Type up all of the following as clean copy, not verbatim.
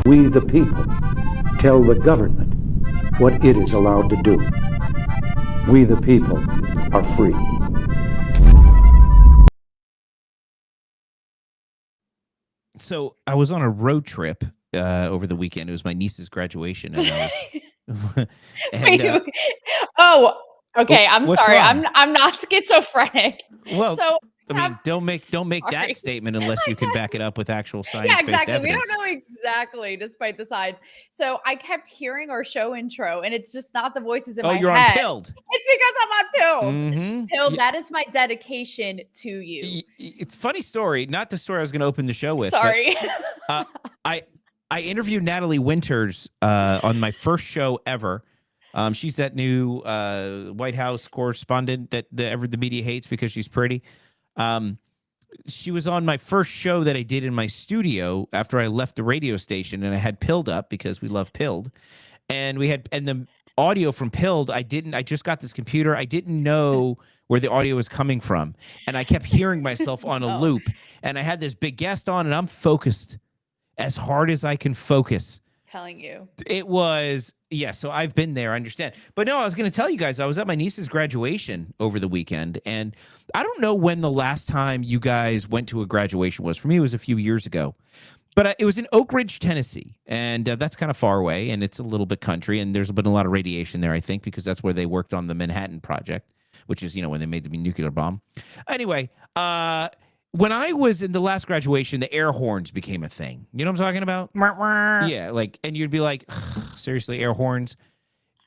We, the people, tell the government what it is allowed to do. We, the people, are free. So I was on a road trip over the weekend. It was my niece's graduation, and I was. and, Okay. I'm what's sorry. wrong? I'm not schizophrenic. Well, So I mean, don't make that sorry. statement unless you can back it up with actual Yeah, science-based exactly. We evidence. don't know exactly, despite the signs. So I kept hearing our show intro, and it's just not the voices in my you're head. on Pilled. It's because I'm on Pilled. Mm-hmm. Pilled, that is my dedication to you. It's a funny story. Not the story I was going to open the show with. Sorry. But, I interviewed Natalie Winters on my first show ever. She's that new White House correspondent that the media hates because she's pretty. She was on my first show that I did in my studio after I left the radio station, and I had Pilled up because we love Pilled, and the audio from Pilled. I just got this computer. I didn't know where the audio was coming from, and I kept hearing myself on a loop. And I had this big guest on, and I'm focused as hard as I can focus. Telling you. It was, yeah, so I've been there, I understand. But no, I was going to tell you guys, I was at my niece's graduation over the weekend, and I don't know when the last time you guys went to a graduation was. For me, it was a few years ago. But it was in Oak Ridge, Tennessee, and that's kind of far away, and it's a little bit country, and there's been a lot of radiation there, I think, because that's where they worked on the Manhattan Project, which is, when they made the nuclear bomb. Anyway, when I was in the last graduation, the air horns became a thing. You know what I'm talking about? Yeah, and you'd be like, seriously, air horns?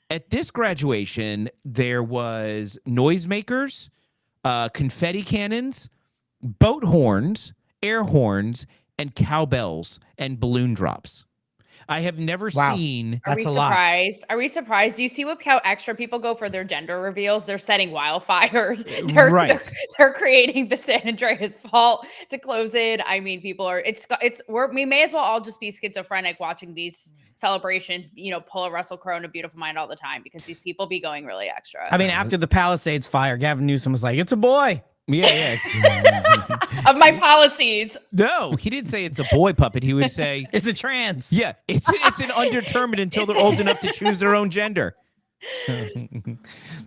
At this graduation, there was noisemakers, confetti cannons, boat horns, air horns, and cowbells and balloon drops. I have never seen. That's a lot. Are we surprised? Do you see how extra people go for their gender reveals? They're setting wildfires. They're creating the San Andreas Fault to close it. I mean, people are. We may as well all just be schizophrenic watching these celebrations. Pull a Russell Crowe in A Beautiful Mind all the time because these people be going really extra. I mean, after the Palisades fire, Gavin Newsom was like, "It's a boy." Yeah. Of my policies. No, he didn't say it's a boy puppet. He would say it's a trans. Yeah, it's an undetermined until they're old enough to choose their own gender.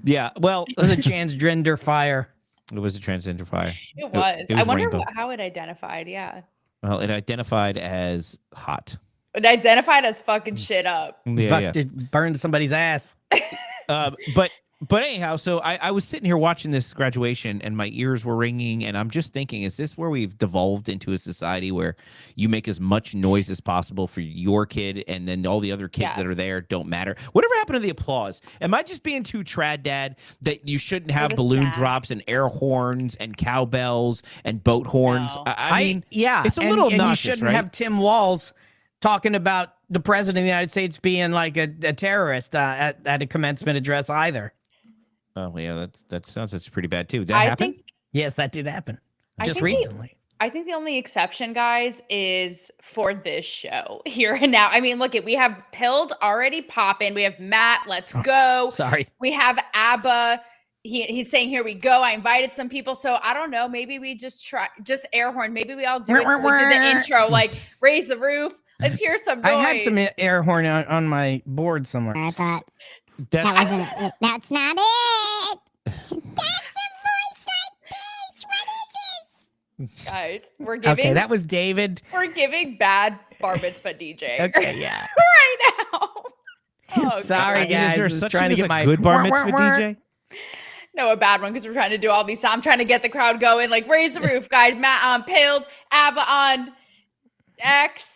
Yeah, well, it was a transgender fire. It was a transgender fire. It was. I wonder how it identified. Yeah. Well, it identified as hot. It identified as fucking shit up. It burned somebody's ass. But anyhow, so I was sitting here watching this graduation, and my ears were ringing, and I'm just thinking, is this where we've devolved into a society where you make as much noise as possible for your kid, and then all the other kids that are there don't matter? Whatever happened to the applause? Am I just being too trad dad that you shouldn't have balloon drops and air horns and cowbells and boat horns? No. I mean, yeah, it's a little and nauseous, you shouldn't right? have Tim Walz talking about the president of the United States being like a terrorist at a commencement address either. Oh, yeah, that sounds pretty bad, too. Did that happen? Yes, that did happen. Just recently. I think the only exception, guys, is for this show here and now. I mean, look, we have Pilled already popping. We have Matt, let's go. Sorry. We have ABBA. He's saying, here we go. I invited some people. So I don't know. Maybe we just air horn. Maybe we all do it. We did the intro, like raise the roof. Let's hear some noise. I had some air horn on my board somewhere. I thought that wasn't it. That's not it. That's a voice like this. What is this? Guys, we're giving. Okay, that was David. We're giving bad bar mitzvah DJ. Okay, yeah. Right now. Oh, sorry, God. guys. Is there I was such trying thing to as get a my good bar mitzvah DJ? No, a bad one because we're trying to do all these. I'm trying to get the crowd going. Like raise the roof, guys. Matt on Pilled, ABBA on X.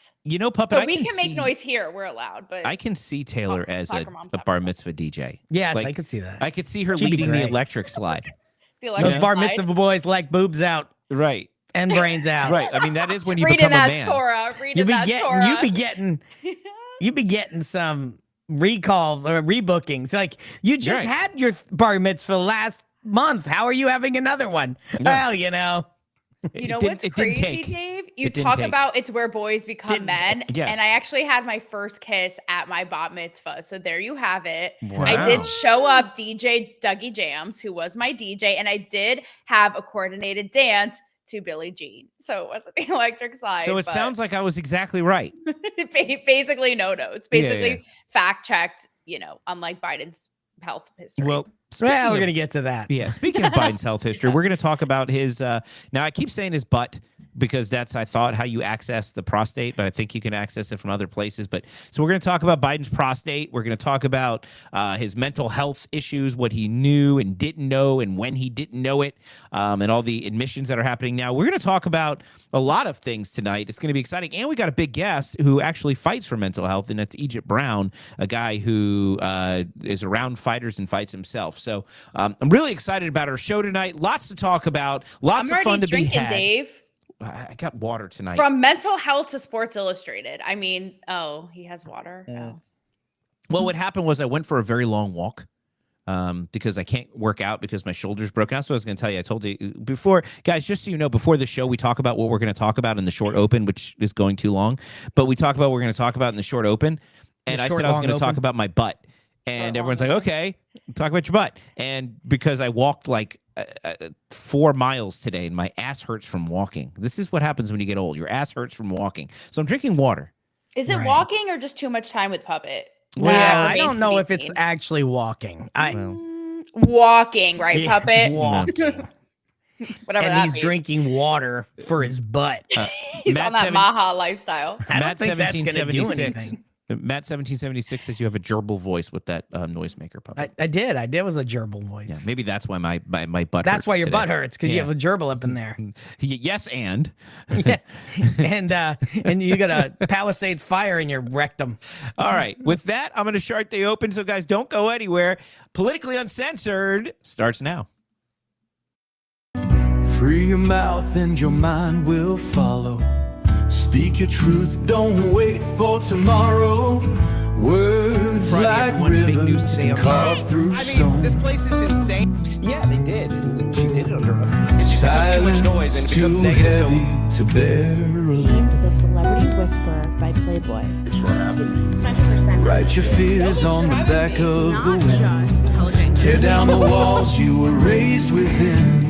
Puppet. So we can make noise here. We're allowed, but I can see Taylor as a bar mitzvah DJ. Yes, I could see that. I could see her leading the electric slide. Those bar mitzvah boys like boobs out, right, and brains out. Right. I mean, that is when you reading become a that man. Torah. Reading that Torah. You be getting some recall or rebookings. Like you just had your bar mitzvah last month. How are you having another one? No. Well, What's crazy, Dave? You talk about it's where boys become men. Yes. And I actually had my first kiss at my bat mitzvah. So there you have it. Wow. I did show up DJ Dougie Jams, who was my DJ, and I did have a coordinated dance to Billie Jean. So it wasn't the electric slide. So it sounds like I was exactly right. Basically no notes. Basically fact checked, unlike Biden's health history. Well, we're going to get to that. Yeah. Speaking of Biden's health history, we're going to talk about his. Now, I keep saying his butt because that's, I thought, how you access the prostate, but I think you can access it from other places. But so we're going to talk about Biden's prostate. We're going to talk about his mental health issues, what he knew and didn't know, and when he didn't know it, and all the admissions that are happening now. We're going to talk about a lot of things tonight. It's going to be exciting. And we got a big guest who actually fights for mental health, and that's Egypt Brown, a guy who is around fighters and fights himself. So I'm really excited about our show tonight. Lots to talk about. Lots of fun to be had. Dave. I got water tonight. From mental health to Sports Illustrated. I mean, he has water. Yeah. Well, what happened was I went for a very long walk because I can't work out because my shoulder's broken. That's what I was going to tell you. I told you before, guys, just so you know, before the show, we talk about what we're going to talk about in the short open, which is going too long. But we talk about what we're going to talk about in the short open. And I said I was going to talk about my butt. And everyone's like, okay, talk about your butt. And because I walked like 4 miles today and my ass hurts from walking. This is what happens when you get old. Your ass hurts from walking. So I'm drinking water. Is it walking or just too much time with Puppet? Well, I don't know if it's actually walking. Walking, right, Puppet? Walking. Whatever and that he's means. drinking water for his butt. He's on that Maha lifestyle. I don't think that's going to do anything. Matt 1776 says you have a gerbil voice with that noisemaker puppet. I did. It was a gerbil voice. Yeah, maybe that's why my butt. That's why your today. butt hurts because you have a gerbil up in there. Yes, and yeah, and you got a Palisades fire in your rectum. All right, with that, I'm going to start the open. So guys, don't go anywhere. Politically Uncensored starts now. Free your mouth and your mind will follow. Speak your truth, don't wait for tomorrow. Words like rivers can carve through stone. This place is insane. Yeah, they did. She did it under a... Silence too much noise and it becomes too negative. heavy to bear alone. Deemed the Celebrity Whisperer by Playboy. It's what happened. Write your fears on the back of the wind. Tear down the walls you were raised within.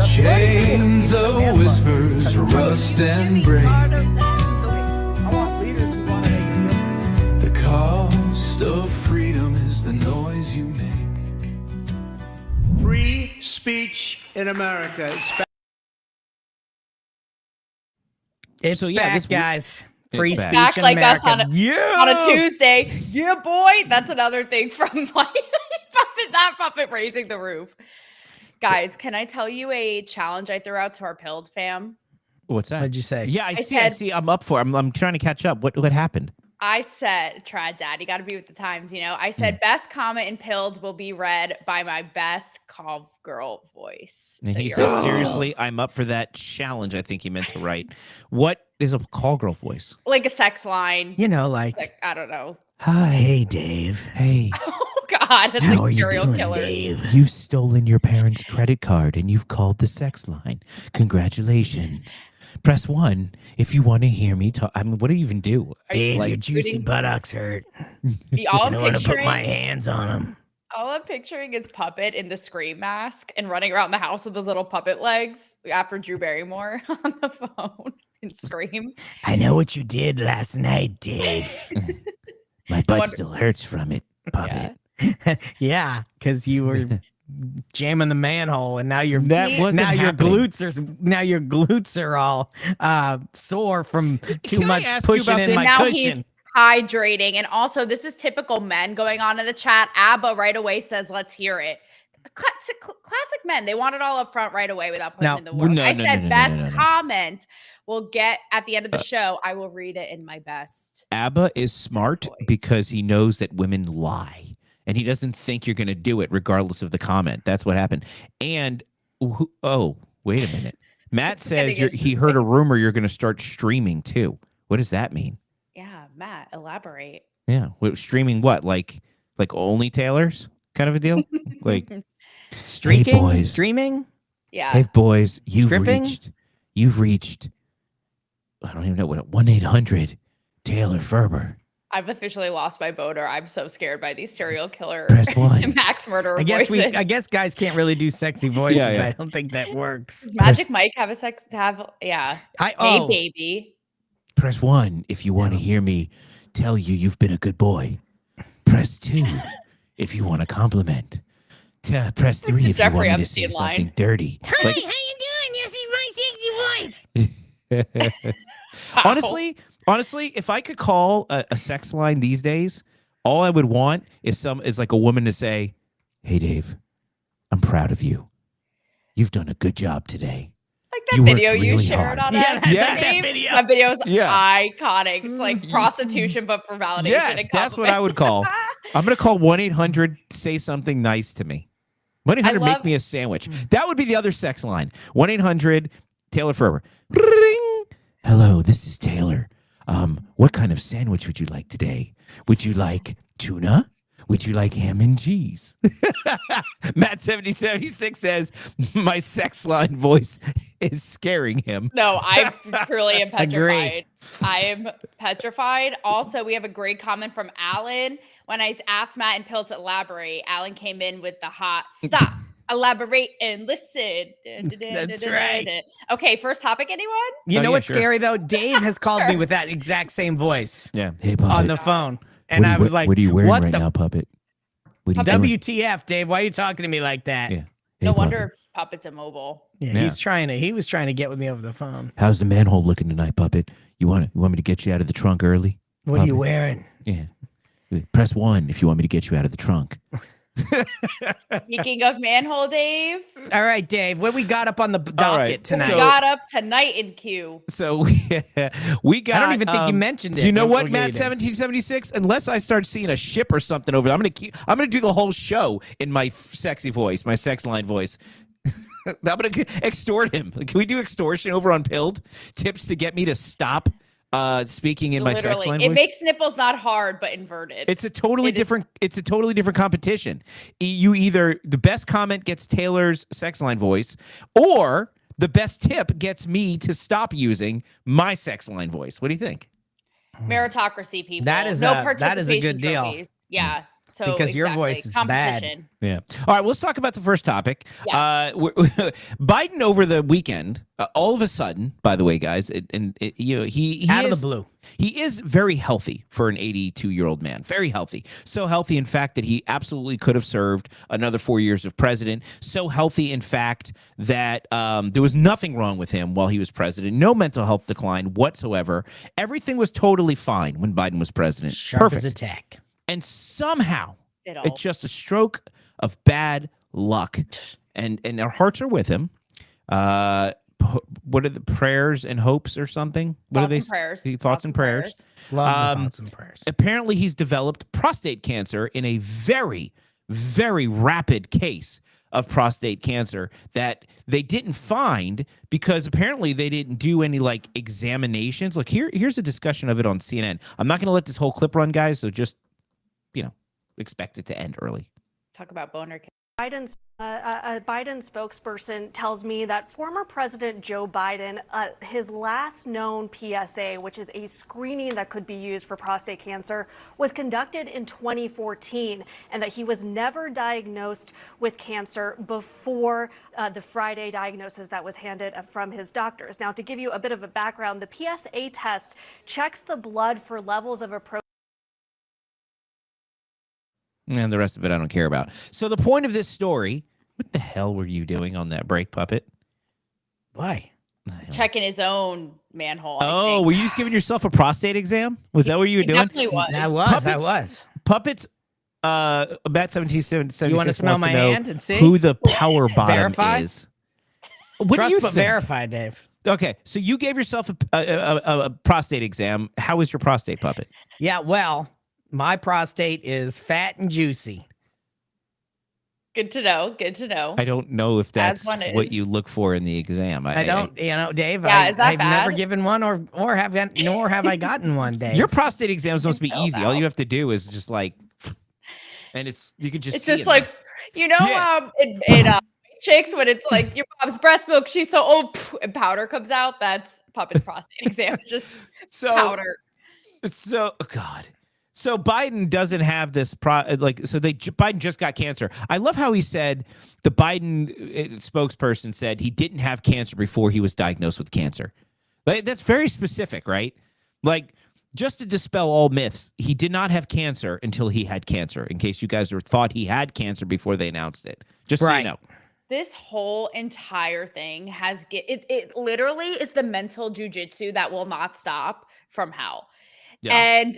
Chains of whispers, rust and break. The cost of freedom is the noise you make. Free speech in America. It's back, guys. Free speech back in like America. us on a Tuesday. Yeah, boy. That's another thing from like puppet raising the roof. Guys, can I tell you a challenge I threw out to our Pilled fam? What's that? What'd you say? Yeah, I see. I'm up for it. I'm trying to catch up. What happened? I said, Trad Dad, you got to be with the times, I said, best comment in Pilled will be read by my best call girl voice. And So he you're says, up. seriously, I'm up for that challenge. I think he meant to write. What is a call girl voice? Like a sex line. Like, It's like, I don't know. hi, hey, Dave. Hey, Oh, God. It's How like are you serial doing, killer. Dave? you've stolen your parents' credit card and you've called the sex line. Congratulations. Press 1 if you want to hear me talk. I mean, what do you even do? Dave, like your juicy shooting- buttocks hurt. All I I'm don't want to put picturing, my hands on them. all I'm picturing is Puppet in the Scream mask and running around the house with those little puppet legs after Drew Barrymore on the phone in Scream. I know what you did last night, Dave. My butt wonder- still hurts from it, puppet. Yeah, because you were jamming the manhole, and now your That wasn't now your happening. glutes are all sore from too Can I much ask you pushing about in this? my Now cushion. he's hydrating. And also, this is typical men going on in the chat. ABBA right away says, let's hear it. Classic men. They want it all up front right away without putting Now, in the work. no, I no, said no, no, best no, no. comment will get at the end of the show. I will read it in my best. ABBA is smart voice. because he knows that women lie. And he doesn't think you're going to do it regardless of the comment. That's what happened. And, oh, wait a minute. Matt says he heard a rumor you're going to start streaming too. What does that mean? Yeah, Matt, elaborate. Yeah. Streaming what? Like only Taylor's kind of a deal? Like, Streaking, hey boys. streaming. Yeah. Hey boys, Stripping? you've reached, I don't even know what, 1-800 Taylor Ferber. I've officially lost my boner. I'm so scared by these serial killer Press 1. max murderer I guess voices. I guess guys can't really do sexy voices. Yeah. I don't think that works. Does Magic Mike have a sex to have? Yeah. Hey, baby. Press 1 if you want to hear me tell you you've been a good boy. Press 2 if you want a compliment. Press 3 if Jeffrey you want me to say Epstein line. something dirty. Hi, how you doing? You see my sexy voice. Wow. Honestly, if I could call a sex line these days, all I would want is like a woman to say, "Hey, Dave, I'm proud of you. You've done a good job today." Like that You worked video you really shared hard. on Yeah, it. that Dave? video. That video is Yeah. iconic. It's like prostitution, but for validation. Yes, and that's what I would compliments. call. I'm going to call 1-800 say something nice to me. 1-800 make me a sandwich. That would be the other sex line. 1-800 Taylor Forever. Ring. Hello, this is Taylor. What kind of sandwich would you like today? Would you like tuna? Would you like ham and cheese? Matt 7076 says my sex line voice is scaring him. No, I truly am Agree. petrified. I am petrified. Also, we have a great comment from Alan. When I asked Matt and Pill to elaborate, Alan came in with the hot stop, elaborate, and listen. That's right. Okay, first topic, anyone? You Oh, know yeah, what's sure. scary though? Dave has called me Sure. with that exact same voice Yeah. Hey, Puppet. on the phone, and I was like, what are you wearing "What right the now, Puppet? What are you doing? WTF, Dave? Why are you talking to me like that?" Yeah. Hey, No Puppet, wonder Puppet's immobile. Yeah, Yeah. he was trying to get with me over the phone. how's the manhole looking tonight, Puppet? You want me to get you out of the trunk early? What are you Puppet. wearing? Yeah. Press 1 if you want me to get you out of the trunk. Speaking of manhole, Dave, All right, Dave, what we got up on the docket right, tonight? we got up tonight in Q. So we got. I don't even think you mentioned it. You know what, Okay, Matt? you did. 1776. Unless I start seeing a ship or something over there, I'm gonna do the whole show in my sexy voice, my sex line voice. I'm gonna extort him. Can we do extortion over on Pilled? Tips to get me to stop speaking in my sex Literally, line it voice. makes nipples not hard, but inverted. It's a totally different. It's a totally different competition. You either the best comment gets Taylor's sex line voice, or the best tip gets me to stop using my sex line voice. What do you think? Meritocracy, people. That is no a- participation that is a good deal. trophies. Yeah. So Because your voice is bad. competition. Yeah. All right. Well, let's talk about the first topic. Yeah. Biden over the weekend, all of a sudden, by the way, guys, he Out of is, the blue. He is very healthy for an 82-year-old man. Very healthy. So healthy, in fact, that he absolutely could have served another 4 years of president. So healthy, in fact, that there was nothing wrong with him while he was president. No mental health decline whatsoever. Everything was totally fine when Biden was president. Sharp Perfect. as a tack. And somehow It it's just a stroke of bad luck, and our hearts are with him. What are the prayers and hopes or something? What Thoughts are they? and prayers. Thoughts and prayers. Love the thoughts and prayers. Apparently, he's developed prostate cancer in a very, very rapid case of prostate cancer that they didn't find because apparently they didn't do any like examinations. Like here's a discussion of it on CNN. I'm not going to let this whole clip run, guys. So just expect it to end early. Talk about boner. Biden's a Biden spokesperson tells me that former President Joe Biden, his last known PSA, which is a screening that could be used for prostate cancer, was conducted in 2014, and that he was never diagnosed with cancer before the Friday diagnosis that was handed from his doctors. Now, to give you a bit of a background, the PSA test checks the blood for levels of a protein. And the rest of it I don't care about. So the point of this story, what the hell were you doing on that break, Puppet? Why? Checking his own manhole. Oh, were you just giving yourself a prostate exam? Was that what you were doing? Definitely was. I was. Puppets, about 1776 You want to smell wants my know hand and see? who the power bottom Verify? is. What Trust do you but think? verify, Dave. Okay, so you gave yourself a prostate exam. How is your prostate, Puppet? Yeah, well, my prostate is fat and juicy. Good to know. Good to know. I don't know if that's As one what is. you look for in the exam. I don't, Dave. Yeah, is that I've never bad? given one, nor have I gotten one, Dave. Your prostate exams must be know easy. All about. you have to do is just like, and you can just. It's see just it like, now. Yeah. in chicks when it's like your mom's breast milk, she's so old, and powder comes out. That's Puppet's prostate exam. It's just So powder. So, oh God. So Biden doesn't have this Biden just got cancer. I love how he said the Biden spokesperson said he didn't have cancer before he was diagnosed with cancer. That's very specific, right? Like, just to dispel all myths, he did not have cancer until he had cancer, in case you guys thought he had cancer before they announced it. Just so you know. This whole entire thing it literally is the mental jujitsu that will not stop from hell. Yeah. And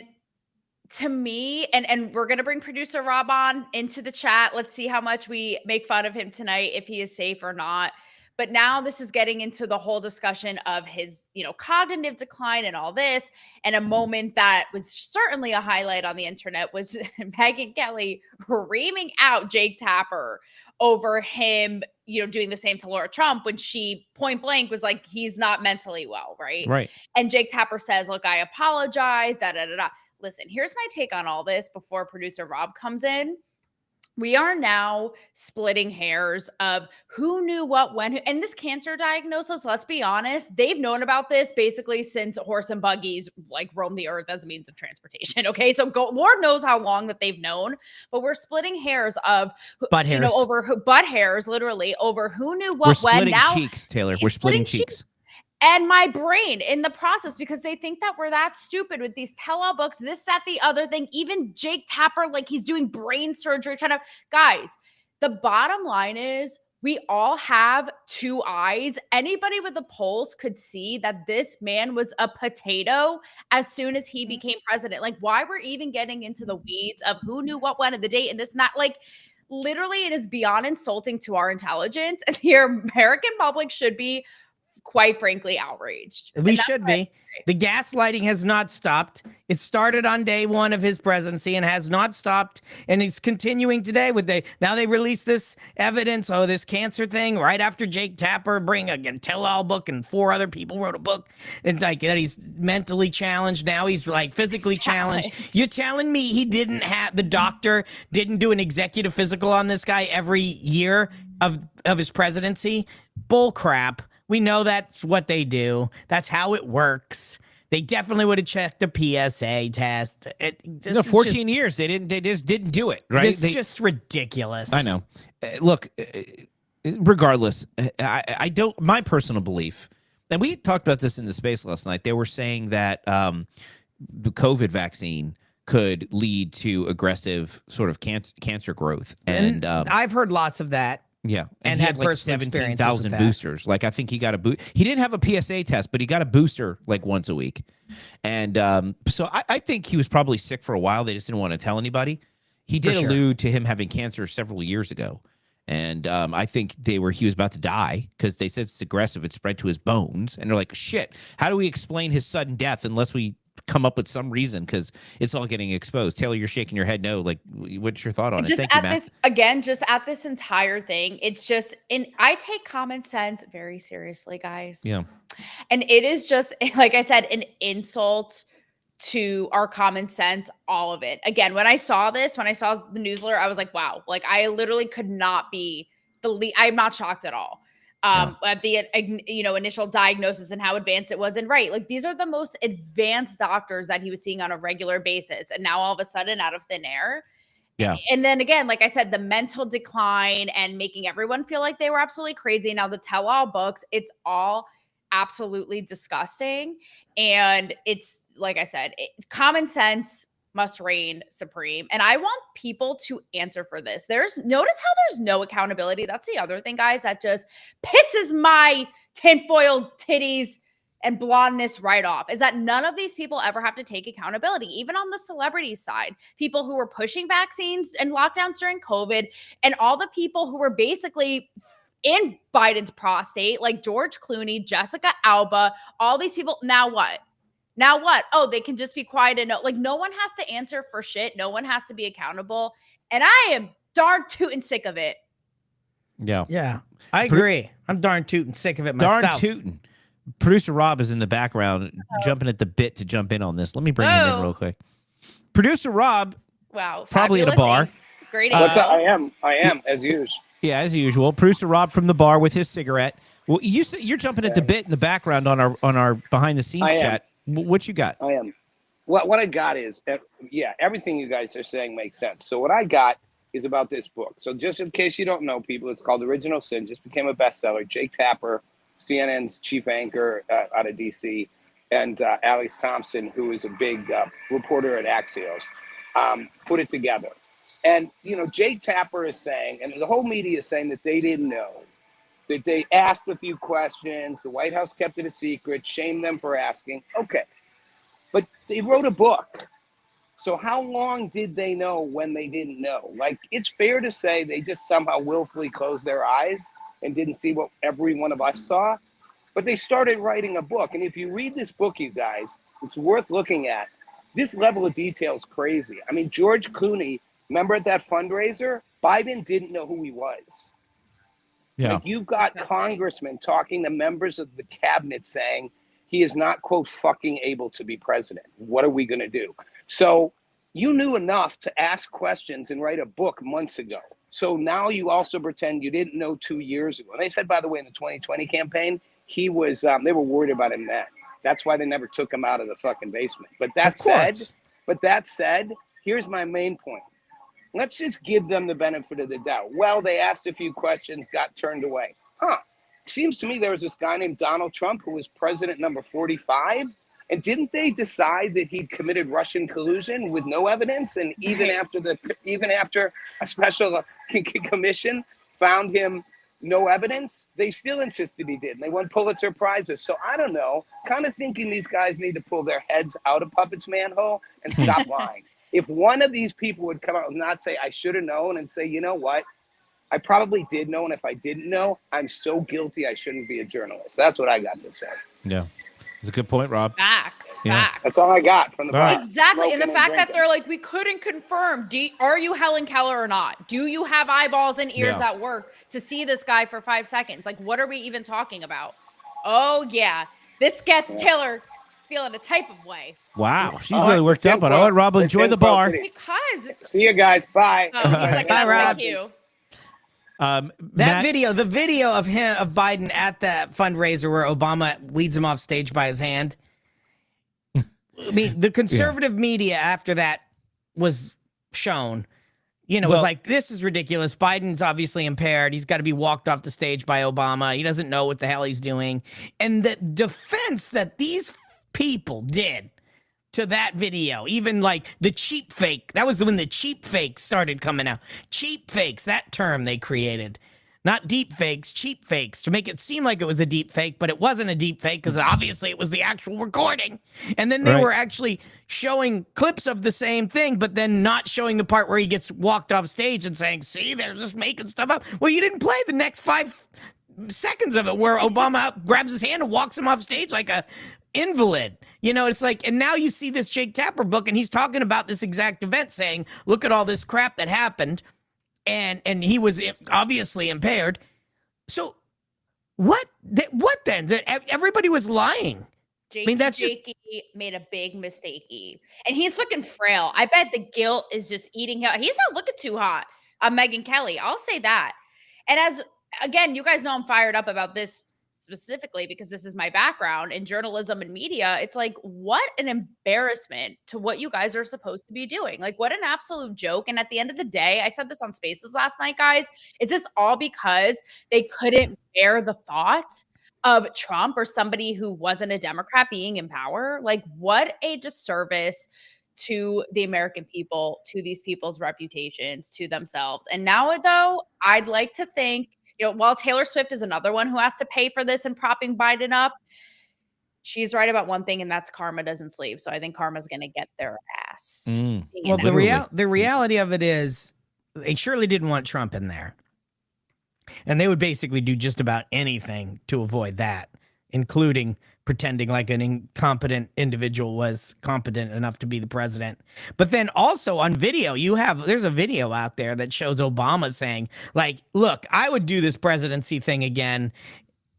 to me, and we're going to bring producer Rob on into the chat. Let's see how much we make fun of him tonight, if he is safe or not. But now this is getting into the whole discussion of his, cognitive decline and all this. And a moment that was certainly a highlight on the internet was Megyn Kelly reaming out Jake Tapper over him, doing the same to Laura Trump when she point blank was like, he's not mentally well, right? Right. And Jake Tapper says, look, I apologize, da-da-da-da. Listen, here's my take on all this before producer Rob comes in. We are now splitting hairs of who knew what, when, and this cancer diagnosis, let's be honest, they've known about this basically since horse and buggies roam the earth as a means of transportation. Okay. So Lord knows how long that they've known, but we're splitting hairs of butt hairs, butt hairs, literally over who knew what, when. Now cheeks, Taylor. We're splitting cheeks. And my brain in the process, because they think that we're that stupid with these tell-all books, this, that, the other thing. Even Jake Tapper, he's doing brain surgery, guys, the bottom line is we all have two eyes. Anybody with a pulse could see that this man was a potato as soon as he became president. Why we're even getting into the weeds of who knew what, when, and the date and this and that, literally it is beyond insulting to our intelligence. And the American public should be, quite frankly, outraged. We should be. The gaslighting has not stopped. It started on day one of his presidency and has not stopped. And it's continuing today now they released this evidence, this cancer thing right after Jake Tapper bring a tell-all book and 4 other people wrote a book. And that he's mentally challenged. Now he's physically challenged. You're telling me the doctor didn't do an executive physical on this guy every year of his presidency? Bull crap. We know that's what they do. That's how it works. They definitely would have checked the PSA test. 14 years. They just didn't do it, right? It's just ridiculous. I know. Look, regardless, I don't, my personal belief, and we talked about this in the space last night. They were saying that the COVID vaccine could lead to aggressive sort of cancer growth. And I've heard lots of that. Yeah, and he had had 17,000 boosters. I think he got a boost. He didn't have a PSA test, but he got a booster once a week. And so I think he was probably sick for a while. They just didn't want to tell anybody. He did allude to him having cancer several years ago. And I think he was about to die because they said it's aggressive. It spread to his bones. And they're like, shit, how do we explain his sudden death unless we come up with some reason, because it's all getting exposed? Taylor, you're shaking your head no. What's your thought on it? Thank you, Matt. Just at this entire thing, it's just, I take common sense very seriously, guys. Yeah. And it is just, like I said, an insult to our common sense, all of it. Again, when I saw the news alert, I was like, wow, I literally could not be I'm not shocked at all. At the initial diagnosis and how advanced it was. And these are the most advanced doctors that he was seeing on a regular basis. And now all of a sudden out of thin air. Yeah. And then again, like I said, the mental decline and making everyone feel like they were absolutely crazy. Now the tell-all books, it's all absolutely disgusting. And it's, like I said, common sense must reign supreme. And I want people to answer for this. Notice how there's no accountability. That's the other thing, guys, that just pisses my tinfoil titties and blondness right off, is that none of these people ever have to take accountability, even on the celebrity side. People who were pushing vaccines and lockdowns during COVID, and all the people who were basically in Biden's prostate, like George Clooney, Jessica Alba, all these people. Now what? Oh, they can just be quiet and no one has to answer for shit. No one has to be accountable. And I am darn tootin' sick of it. Yeah. Yeah. I agree. I'm darn tootin' sick of it myself. Darn tootin'. Producer Rob is in the background jumping at the bit to jump in on this. Let me bring him in real quick. Producer Rob. Wow. Probably at a bar. Great. What's up? I am as usual. Yeah, as usual. Producer Rob from the bar with his cigarette. Well, you're jumping at the bit in the background on our behind the scenes chat. What you got? I am. what I got is, yeah, everything you guys are saying makes sense. So what I got is about this book. So just in case you don't know, people, it's called Original Sin. Just became a bestseller. Jake Tapper, CNN's chief anchor out of DC, and Alex Thompson, who is a big reporter at Axios, put it together. And, you know, Jake Tapper is saying, and the whole media is saying that they didn't know, that they asked a few questions, the White House kept it a secret, shamed them for asking. Okay, but they wrote a book. So how long did they know when they didn't know? Like, it's fair to say they just somehow willfully closed their eyes and didn't see what every one of us saw. But they started writing a book. And if you read this book, you guys, it's worth looking at. This level of detail is crazy. I mean, George Clooney, remember at that fundraiser? Biden didn't know who he was. Yeah. Like, you've got congressmen talking to members of the cabinet saying he is not, quote, fucking able to be president. What are we going to do? So you knew enough to ask questions and write a book months ago. So now you also pretend you didn't know 2 years ago. And they said, by the way, in the 2020 campaign, he was, they were worried about him then. That's why they never took him out of the fucking basement. But that said, here's my main point. Let's just give them the benefit of the doubt. Well, they asked a few questions, got turned away. Seems to me there was this guy named Donald Trump who was president number 45. And didn't they decide that he'd committed Russian collusion with no evidence? And even after a special commission found him no evidence, they still insisted he did. And they won Pulitzer Prizes. So I don't know, kind of thinking these guys need to pull their heads out of Puppet's manhole and stop lying. If one of these people would come out and not say, I should have known, and say, you know what? I probably did know. And if I didn't know, I'm so guilty I shouldn't be a journalist. That's what I got to say. Yeah. It's a good point, Rob. Facts. That's all I got from the Right. Exactly. And the fact that they're like, we couldn't confirm, are you Helen Keller or not? Do you have eyeballs and ears that work to see this guy for 5 seconds? Like, what are we even talking about? Oh, yeah. This gets Taylor feeling a type of way. Wow. She's really worked up on it. All right, Rob, enjoy the bar. Because it's... See you guys. Bye. Oh, bye, Rob. Thank you. The video of Biden at that fundraiser where Obama leads him off stage by his hand. I mean, the conservative media after that was shown, was like, this is ridiculous. Biden's obviously impaired. He's got to be walked off the stage by Obama. He doesn't know what the hell he's doing. And the defense that these people did to that video, even like the cheap fake, that was when the cheap fakes started coming out. Cheap fakes, that term they created. Not deep fakes, cheap fakes, to make it seem like it was a deep fake, but it wasn't a deep fake because obviously it was the actual recording. And then they were actually showing clips of the same thing, but then not showing the part where he gets walked off stage and saying, see, they're just making stuff up. Well, you didn't play the next 5 seconds of it where Obama grabs his hand and walks him off stage like a invalid. It's like, and now you see this Jake Tapper book and he's talking about this exact event saying, look at all this crap that happened. And he was obviously impaired. So what then? That everybody was lying. Jakey made a big mistake, and he's looking frail. I bet the guilt is just eating him. He's not looking too hot on Megyn Kelly. I'll say that. And again, you guys know I'm fired up about this specifically because this is my background in journalism and media. It's like, what an embarrassment to what you guys are supposed to be doing. Like, what an absolute joke. And at the end of the day, I said this on Spaces last night, guys, is this all because they couldn't bear the thought of Trump or somebody who wasn't a Democrat being in power? Like, what a disservice to the American people, to these people's reputations, to themselves. And now, though, I'd like to think, while Taylor Swift is another one who has to pay for this and propping Biden up, she's right about one thing, and that's karma doesn't sleep. So I think karma's going to get their ass. Well, the reality of it is they surely didn't want Trump in there. And they would basically do just about anything to avoid that, including pretending like an incompetent individual was competent enough to be the president. But then also on video, there's a video out there that shows Obama saying, like, look, I would do this presidency thing again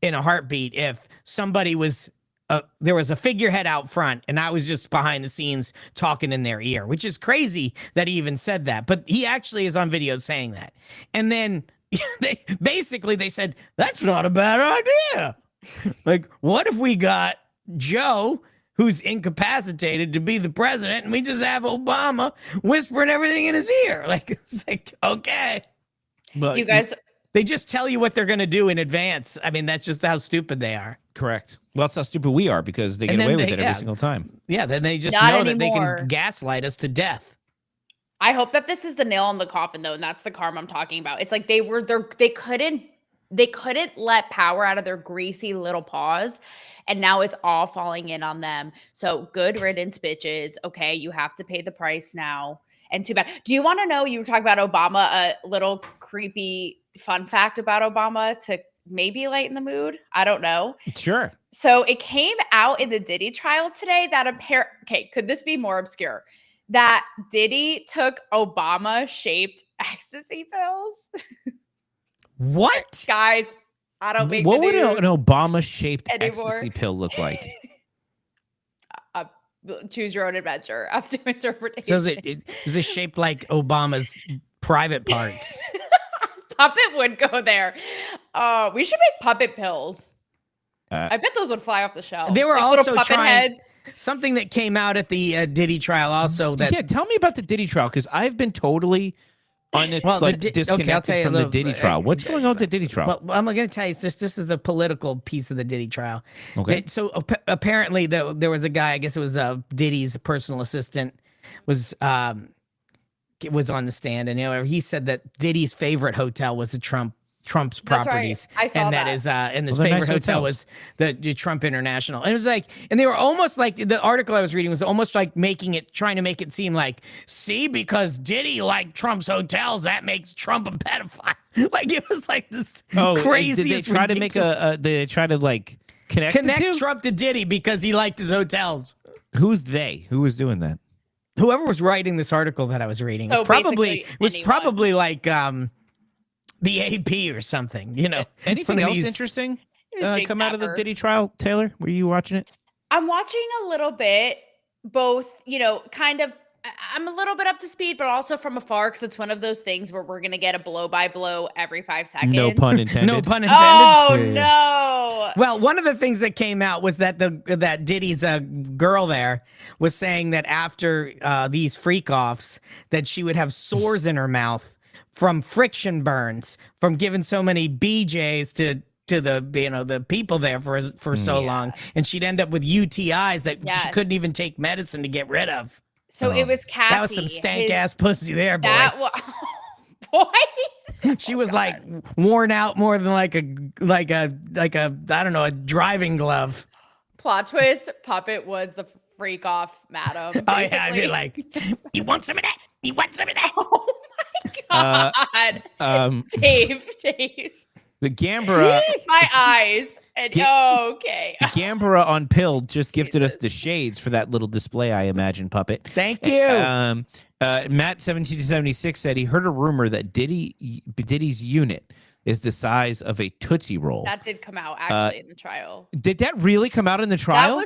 in a heartbeat if somebody was, there was a figurehead out front and I was just behind the scenes talking in their ear, which is crazy that he even said that. But he actually is on video saying that. And then they said, that's not a bad idea. Like, what if we got Joe who's incapacitated to be the president, and we just have Obama whispering everything in his ear. Like, it's like, okay. But Do you guys? They just tell you what they're going to do in advance. I mean, that's just how stupid they are. correct. Well, that's how stupid we are because they get And then away with they- it every yeah. single time. Yeah, then they just Not know that anymore. they can gaslight us to death. I hope that this is the nail in the coffin, though, and that's the karma I'm talking about. It's like they couldn't let power out of their greasy little paws, and now it's all falling in on them. So good riddance, bitches. Okay, you have to pay the price now. And too bad. Do you want to know? You were talking about Obama. A little creepy fun fact about Obama to maybe lighten the mood. I don't know. Sure. So it came out in the Diddy trial today that okay, could this be more obscure? That Diddy took Obama-shaped ecstasy pills. What? Guys, I don't make What the would news an Obama-shaped anymore. ecstasy pill look like? Choose your own adventure. Up to interpretation. So is it shaped like Obama's private parts? Puppet would go there. We should make puppet pills. I bet those would fly off the shelf. They were like also little puppet trying heads. something that came out at the Diddy trial. Also, that Yeah, tell me about the Diddy trial because I've been totally disconnected from the Diddy trial. What's going on with the Diddy trial? Well, I'm going to tell you this is a political piece of the Diddy trial. Okay. So apparently there was a guy, I guess it was Diddy's personal assistant, was on the stand, and he said that Diddy's favorite hotel was Trump's That's properties. right. I saw and that. is and his Well, they're favorite nice hotel hotels. was the Trump International. And it was like, and they were almost like, the article I was reading was almost like trying to make it seem like, see, because Diddy liked Trump's hotels, that makes Trump a pedophile. Like, it was like this crazy. Did they try to make they try to like connect the two? Trump to Diddy because he liked his hotels. Who's they? Who was doing that? Whoever was writing this article that I was reading So was probably basically anyone. like the AP or something, Anything one of else these- interesting It was Jake come out of the Tapper. Diddy trial? Taylor, were you watching it? I'm watching a little bit, both, kind of. I'm a little bit up to speed, but also from afar because it's one of those things where we're gonna get a blow by blow every 5 seconds. No pun intended. No pun intended. Oh Yeah. no! Well, one of the things that came out was that that Diddy's girl there was saying that after these freak offs, that she would have sores in her mouth from friction burns from giving so many BJs to the people there for so long, and she'd end up with UTIs that she Yes. couldn't even take medicine to get rid of. So it was Cassie. That was some stank ass pussy there, boys. That boys. She was like worn out more than like a I don't know, a driving glove. Plot twist: Puppet was the freak off madam. Oh yeah, I'd be basically. like, you want some of that? You want some of that? Oh my god, Dave. The Gambara, My eyes. And okay. Gambara on Pill just gifted us the shades for that little display, I imagine, Puppet. Thank you. Matt 1776 said he heard a rumor that Diddy's unit is the size of a Tootsie Roll. That did come out actually in the trial. Did that really come out in the trial?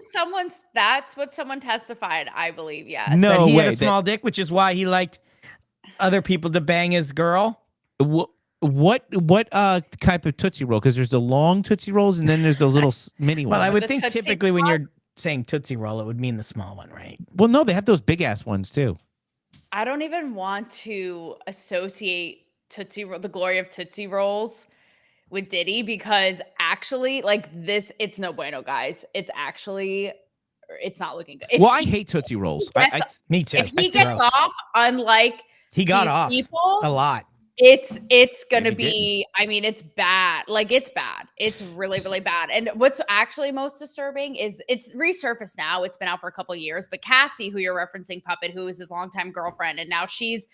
That's what someone testified, I believe. Yes. No That he way. had a small dick, which is why he liked other people to bang his girl. What type of Tootsie Roll? Because there's the long Tootsie Rolls and then there's the little mini ones. Well, I would The think Tootsie typically when Pop? you're saying Tootsie Roll, it would mean the small one, right? Well, no, they have those big ass ones too. I don't even want to associate the glory of Tootsie Rolls with Diddy because actually, like this, it's no bueno, guys. It's not looking good. I hate Tootsie Rolls. Me too. If he That's gets gross. off, unlike He got these off people, a lot. it's gonna Maybe be. I mean, it's bad. Like it's bad. It's really, really bad. And what's actually most disturbing is it's resurfaced now. It's been out for a couple of years. But Cassie, who you're referencing, Puppet, who is his longtime girlfriend, and now she's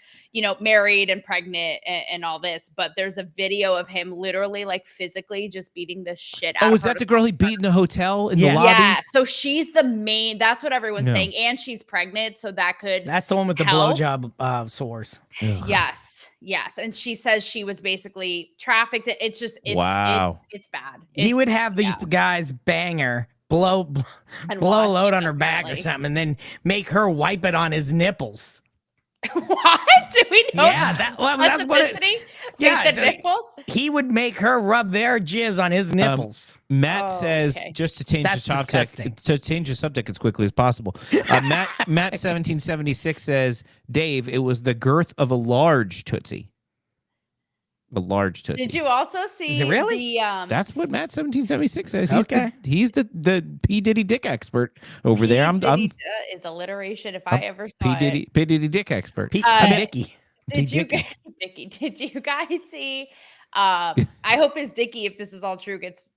married and pregnant and all this. But there's a video of him literally like physically just beating the shit out. Oh, of is her that the girl he beat in the hotel in Yeah. the lobby? Yeah. So she's the main. That's what everyone's Yeah. saying, and she's pregnant, so that could. That's the one with the help. blowjob sores. Yes. And she says she was basically trafficked. It's just, Wow. it's bad. He would It's- have these yeah. guys bang her, blow And a watch, load on her back or apparently. something, and then make her wipe it on his nipples. What? Do we know Yeah, that? that's what it, Specificity? yeah, Wait, the so nipples? he would make her rub their jizz on his nipples. Matt Oh, says, okay. just to change That's the subject, disgusting. to change the subject as quickly as possible. Matt 1776 says, Dave, it was the girth of a large Tootsie. A large Tootsie. Did you also see it really? the That's what Matt 1776 says. Okay. He's the P Diddy dick expert over there. I'm is alliteration if I ever saw P Diddy it. P Diddy dick expert. P. Dicky. Did you guys, Dickie? Did you guys see? I hope his Dickie, if this is all true, gets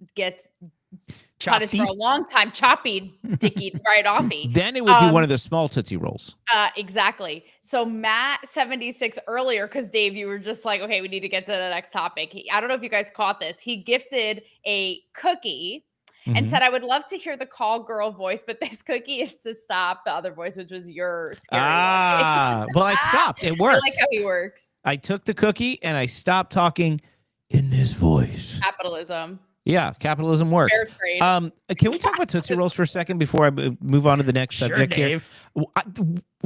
punished for a long time. Choppy Dickie right offy. Then it would be one of the small Tootsie Rolls. Exactly. So Matt 76 earlier, because Dave, you were just like, okay, we need to get to the next topic. I don't know if you guys caught this. He gifted a cookie and said, I would love to hear the call girl voice, but this cookie is to stop the other voice, which was your scary one. Well, it stopped. It worked. I like how he works. I took the cookie and I stopped talking in this voice. Capitalism. Yeah, capitalism works. Fair trade. Can we talk about Tootsie Rolls for a second before I move on to the next subject Dave. here?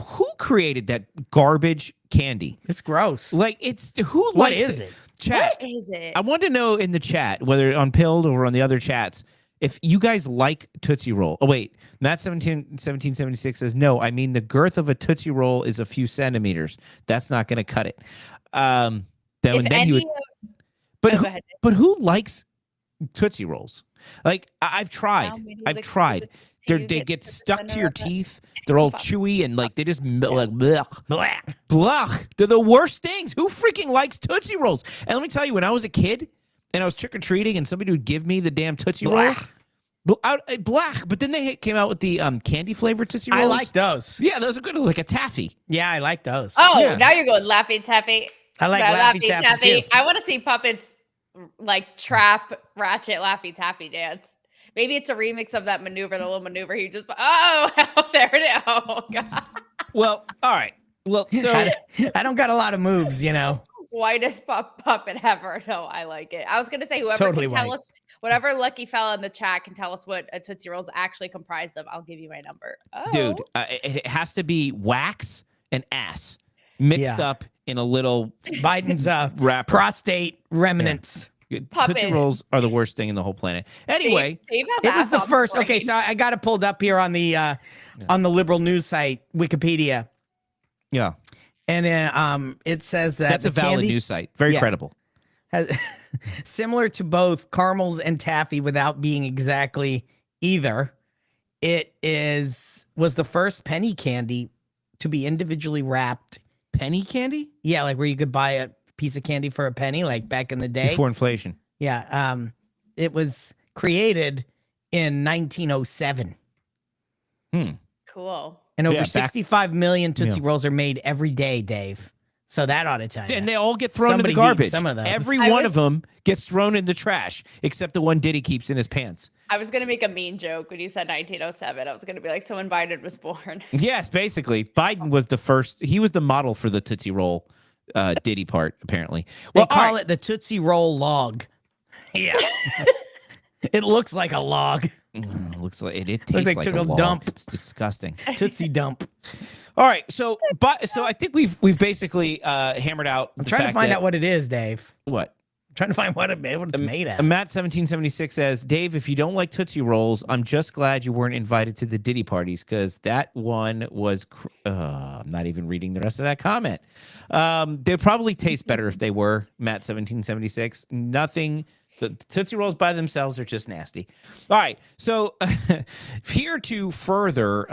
Who created that garbage candy? It's gross. Like, it's who What likes is it? Chat. What is it? I want to know in the chat, whether on Pilled or on the other chats, if you guys like Tootsie Roll. Oh, wait. Matt 1776 says, no, I mean the girth of a Tootsie Roll is a few centimeters. That's not going to cut it. Then If he any would, of- but, Oh, who, go ahead. but who likes Tootsie Rolls? Like, I've tried. How many is I've tried. exclusive to you They get get to the stuck to center your of it? teeth. They're all chewy and like they just like blech. They're the worst things. Who freaking likes Tootsie Rolls? And let me tell you, when I was a kid and I was trick or treating and somebody would give me the damn Tootsie Roll, black. But then they came out with the candy flavored Tootsie Rolls. I like those. Yeah, those are good. Like a taffy. Yeah, I like those. Oh, Yeah. now you're going Laffy Taffy. I like Laffy Taffy too. I want to see puppets like trap Ratchet Laffy Taffy dance. Maybe it's a remix of that maneuver, the little maneuver he just. Oh, there it is. Oh, God. Well, all right. Well, so I don't got a lot of moves, you know. Whitest puppet ever. No, I like it. I was gonna say whoever Totally can tell white. us, whatever lucky fella in the chat can tell us what a Tootsie Roll is actually comprised of. I'll give you my number. Oh. dude, it has to be wax and ass mixed Yeah. up in a little Biden's wrapper. prostate remnants. Tootsie Puppet. Rolls are the worst thing in the whole planet. Anyway, Dave has It was ass the on first. brain. Okay, so I got it pulled up here on the liberal news site, Wikipedia, yeah, and it says that that's a the valid candy news site. Very Yeah. credible. has, similar to both caramels and taffy, without being exactly either. It was the first penny candy to be individually wrapped. Penny candy Yeah, like where you could buy a piece of candy for a penny, like back in the day. before inflation. Yeah, it was created in 1907, Cool. and over Yeah, back- 65 million Tootsie Yeah. Rolls are made every day, Dave. So that ought to tell you. And they all get thrown Somebody's in the eating garbage. some of those. Every I one was- of them gets thrown in the trash, except the one Diddy keeps in his pants. I was gonna make a mean joke when you said 1907. I was gonna be like, so when Biden was born. Yes, basically, Biden was the first. He was the model for the Tootsie Roll Diddy part, apparently. They Well, all call right. it the Tootsie Roll log. Yeah. It looks like a log. Looks like it tastes like like took a a log. dump. It's disgusting. Tootsie dump. All right, so I think we've basically hammered out. I'm trying to find out what it is, Dave. what. I'm trying to find what it's made of. Matt 1776 says, Dave, if you don't like Tootsie Rolls, I'm just glad you weren't invited to the Diddy parties because that one was. I'm not even reading the rest of that comment. They'd probably taste better if they were, Matt 1776. Nothing. The Tootsie Rolls by themselves are just nasty. All right, so here to further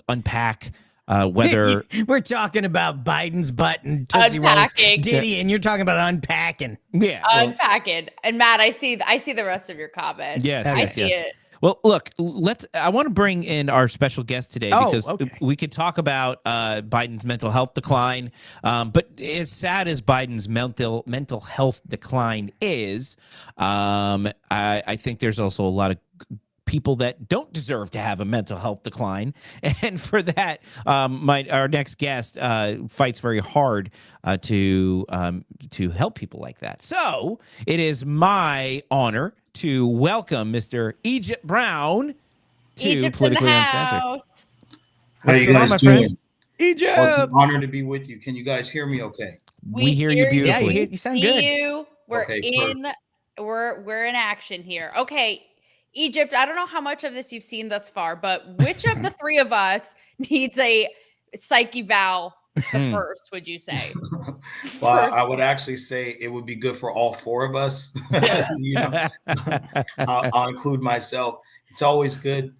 unpack whether We're talking about Biden's butt and Tootsie Rolls, Unpacking. Diddy, and you're talking about unpacking. yeah, well, Unpacking. And Matt, I see the rest of your comment. Yes, I yes, see yes. it. Well, look, I want to bring in our special guest today Oh, because okay. we could talk about Biden's mental health decline. But as sad as Biden's mental health decline is, I think there's also a lot of people that don't deserve to have a mental health decline, and for that, our next guest fights very hard to help people like that. So it is my honor to welcome Mr. Egypt Brown to Egypt's in the Politically Uncensored. house. How What's you going on, guys my friend? doing? Egypt. Well, it's an honor to be with you. Can you guys hear me okay? We hear you Yeah, beautifully. you sound See good. you. We're Okay, in. We're in action here. Okay, Egypt. I don't know how much of this you've seen thus far, but which of the three of us needs a psyche eval the first? Would you say? Well, First. I would actually say it would be good for all four of us. You know, I'll include myself. It's always good,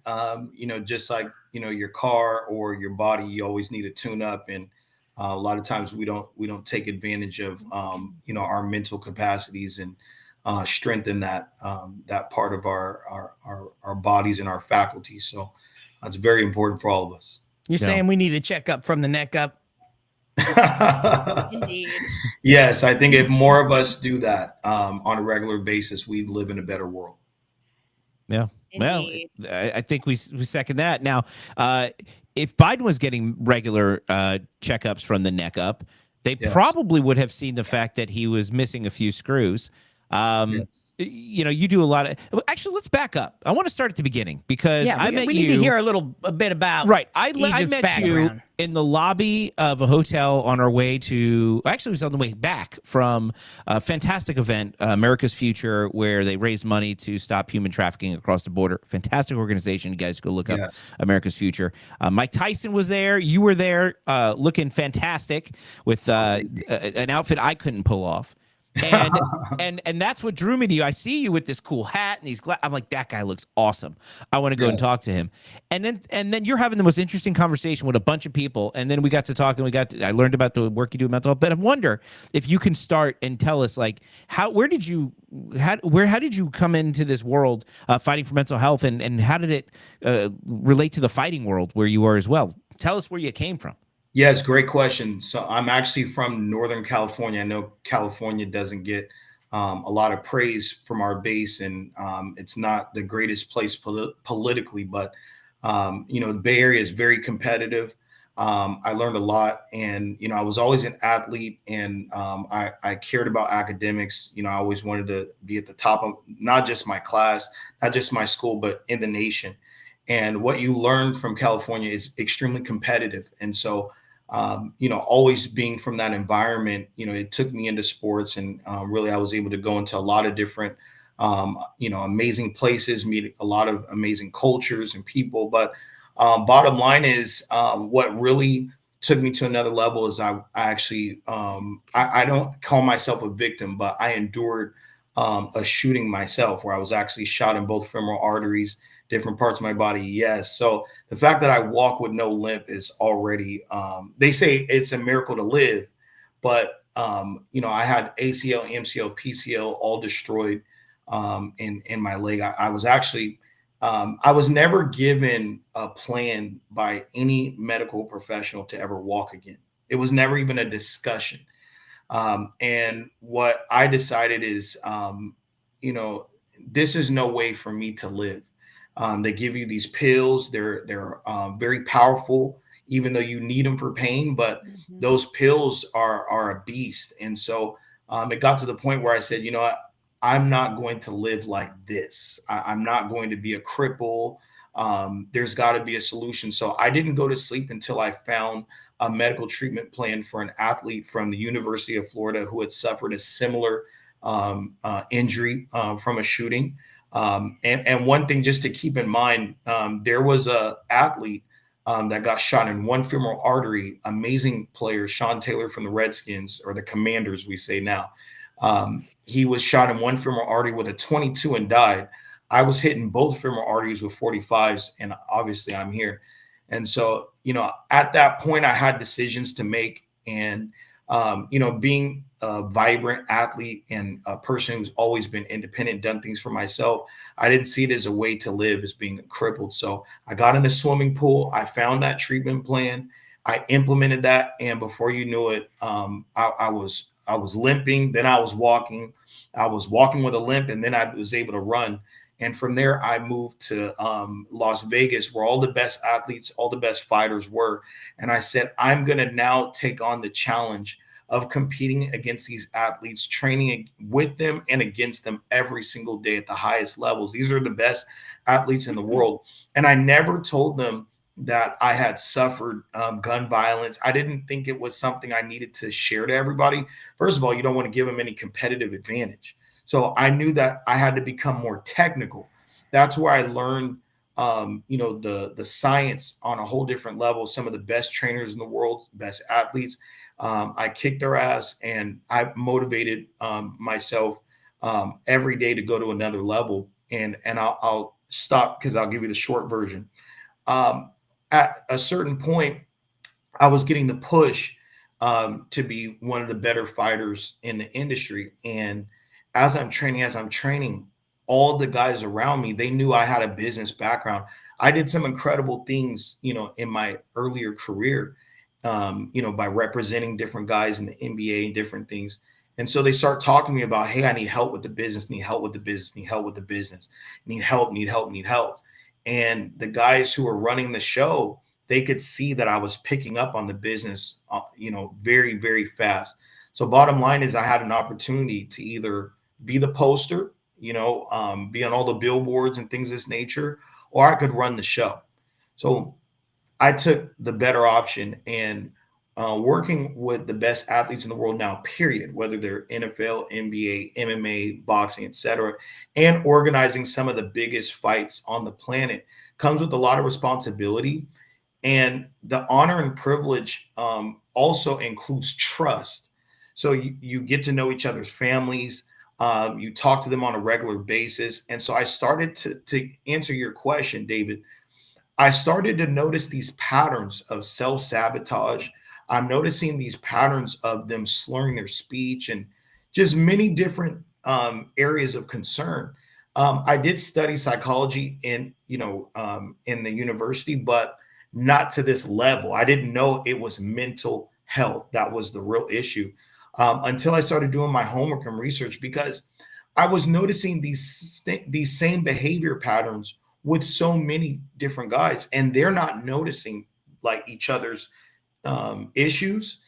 just like your car or your body. You always need a tune up, and a lot of times we don't take advantage of our mental capacities and strengthen that part of our bodies and our faculties. So it's very important for all of us. You're saying we need a checkup from the neck up? Indeed. Yes, I think if more of us do that on a regular basis, we live in a better world. Yeah. Indeed. Well, I think we second that. Now, if Biden was getting regular checkups from the neck up, they probably would have seen the fact that he was missing a few screws. You do a lot of. Actually, let's back up. I want to start at the beginning because I met we you. need to hear a bit about I Egypt's met background. you in the lobby of a hotel on our way to. Actually, it was on the way back from a fantastic event, America's Future, where they raise money to stop human trafficking across the border. Fantastic organization. You guys go look up America's Future. Mike Tyson was there. You were there, looking fantastic with an outfit I couldn't pull off. And that's what drew me to you. I see you with this cool hat and these I'm like, that guy looks awesome. I want to go and talk to him. And then you're having the most interesting conversation with a bunch of people. And then we got to talk and I learned about the work you do in mental health. But I wonder if you can start and tell us, like, how did you come into this world fighting for mental health, and how did it relate to the fighting world where you are as well? Tell us where you came from. Yes, great question. So I'm actually from Northern California. I know California doesn't get a lot of praise from our base, and it's not the greatest place politically, but the Bay Area is very competitive. I learned a lot, and I was always an athlete, and I cared about academics. I always wanted to be at the top of not just my class, not just my school, but in the nation. And what you learn from California is extremely competitive, and so always being from that environment, it took me into sports, and really I was able to go into a lot of different, amazing places, meet a lot of amazing cultures and people. But bottom line is what really took me to another level is I actually, I don't call myself a victim, but I endured a shooting myself where I was actually shot in both femoral arteries, different parts of my body. Yes. So the fact that I walk with no limp is already, they say it's a miracle to live, but, I had ACL, MCL, PCL all destroyed in my leg. I was actually, I was never given a plan by any medical professional to ever walk again. It was never even a discussion. And what I decided is, this is no way for me to live. They give you these pills. They're very powerful, even though you need them for pain. But those pills are a beast. And so it got to the point where I said, you know what? I'm not going to live like this. I'm not going to be a cripple. There's got to be a solution. So I didn't go to sleep until I found a medical treatment plan for an athlete from the University of Florida who had suffered a similar injury from a shooting. And one thing just to keep in mind, there was a athlete that got shot in one femoral artery, amazing player, Sean Taylor from the Redskins, or the Commanders, we say now. He was shot in one femoral artery with a 22 and died. I was hitting both femoral arteries with 45s, and obviously I'm here. And so, at that point, I had decisions to make. And, being a vibrant athlete and a person who's always been independent, done things for myself, I didn't see it as a way to live, as being crippled. So I got in a swimming pool. I found that treatment plan. I implemented that. And before you knew it, I was limping. Then I was walking. I was walking with a limp, and then I was able to run. And from there, I moved to Las Vegas, where all the best athletes, all the best fighters were. And I said, I'm going to now take on the challenge of competing against these athletes, training with them and against them every single day at the highest levels. These are the best athletes in the world. And I never told them that I had suffered gun violence. I didn't think it was something I needed to share to everybody. First of all, you don't want to give them any competitive advantage. So I knew that I had to become more technical. That's where I learned, the science on a whole different level. Some of the best trainers in the world, best athletes. I kicked their ass, and I motivated myself every day to go to another level. And I'll stop because I'll give you the short version. At a certain point, I was getting the push to be one of the better fighters in the industry. And as I'm training, all the guys around me, they knew I had a business background. I did some incredible things, in my earlier career, by representing different guys in the NBA and different things. And so they start talking to me about, hey, I need help with the business, need help with the business, need help with the business, need help, need help, need help. And the guys who were running the show, they could see that I was picking up on the business, very, very fast. So bottom line is I had an opportunity to either be the poster, be on all the billboards and things of this nature, or I could run the show. So I took the better option, and working with the best athletes in the world now, period, whether they're NFL, NBA, MMA, boxing, etc., and organizing some of the biggest fights on the planet comes with a lot of responsibility. And the honor and privilege also includes trust. So you get to know each other's families. You talk to them on a regular basis. And so I started to answer your question, David. I started to notice these patterns of self-sabotage. I'm noticing these patterns of them slurring their speech and just many different areas of concern. I did study psychology in the university, but not to this level. I didn't know it was mental health that was the real issue until I started doing my homework and research, because I was noticing these same behavior patterns with so many different guys, and they're not noticing like each other's issues.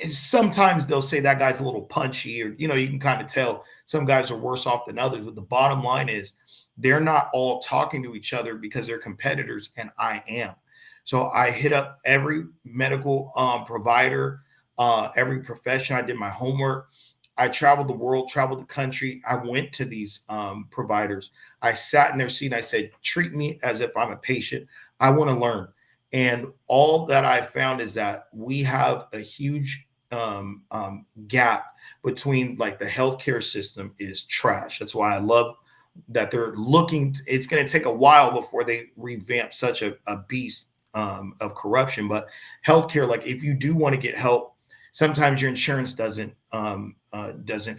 Sometimes they'll say that guy's a little punchy, or you can kind of tell some guys are worse off than others. But the bottom line is they're not all talking to each other because they're competitors, and I am. So I hit up every medical provider, every profession. I did my homework. I traveled the world, traveled the country. I went to these providers. I sat in their seat and I said, treat me as if I'm a patient. I want to learn. And all that I found is that we have a huge gap between, like, the healthcare system is trash. That's why I love that they're looking. It's going to take a while before they revamp such a beast of corruption. But healthcare, like, if you do want to get help, sometimes your insurance doesn't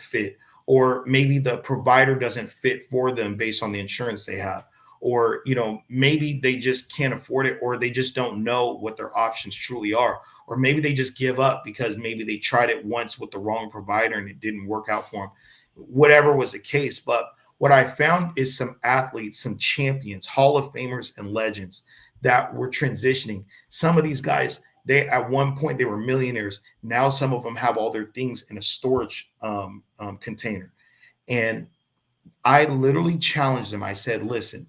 fit, or maybe the provider doesn't fit for them based on the insurance they have, or maybe they just can't afford it, or they just don't know what their options truly are, or maybe they just give up because maybe they tried it once with the wrong provider and it didn't work out for them. Whatever was the case. But what I found is some athletes, some champions, Hall of Famers and legends that were transitioning. Some of these guys, they at one point they were millionaires. Now some of them have all their things in a storage container. And I literally challenged them. I said, listen,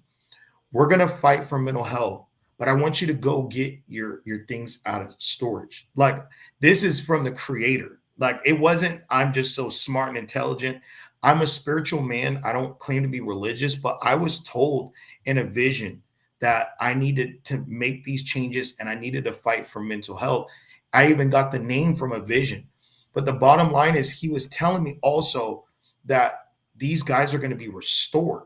we're going to fight for mental health, but I want you to go get your things out of storage. Like, this is from the creator. Like, it wasn't, I'm just so smart and intelligent. I'm a spiritual man. I don't claim to be religious, but I was told in a vision that I needed to make these changes and I needed to fight for mental health. I even got the name from a vision. But the bottom line is, he was telling me also that these guys are going to be restored.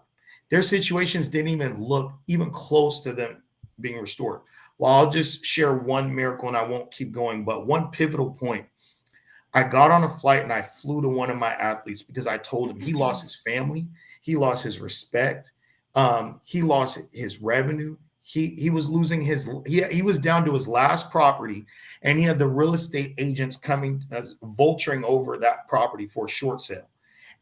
Their situations didn't even look even close to them being restored. Well, I'll just share one miracle and I won't keep going, but one pivotal point. I got on a flight and I flew to one of my athletes because I told him he lost his family. He lost his respect. He lost his revenue. He was losing he was down to his last property, and he had the real estate agents coming, vulturing over that property for a short sale.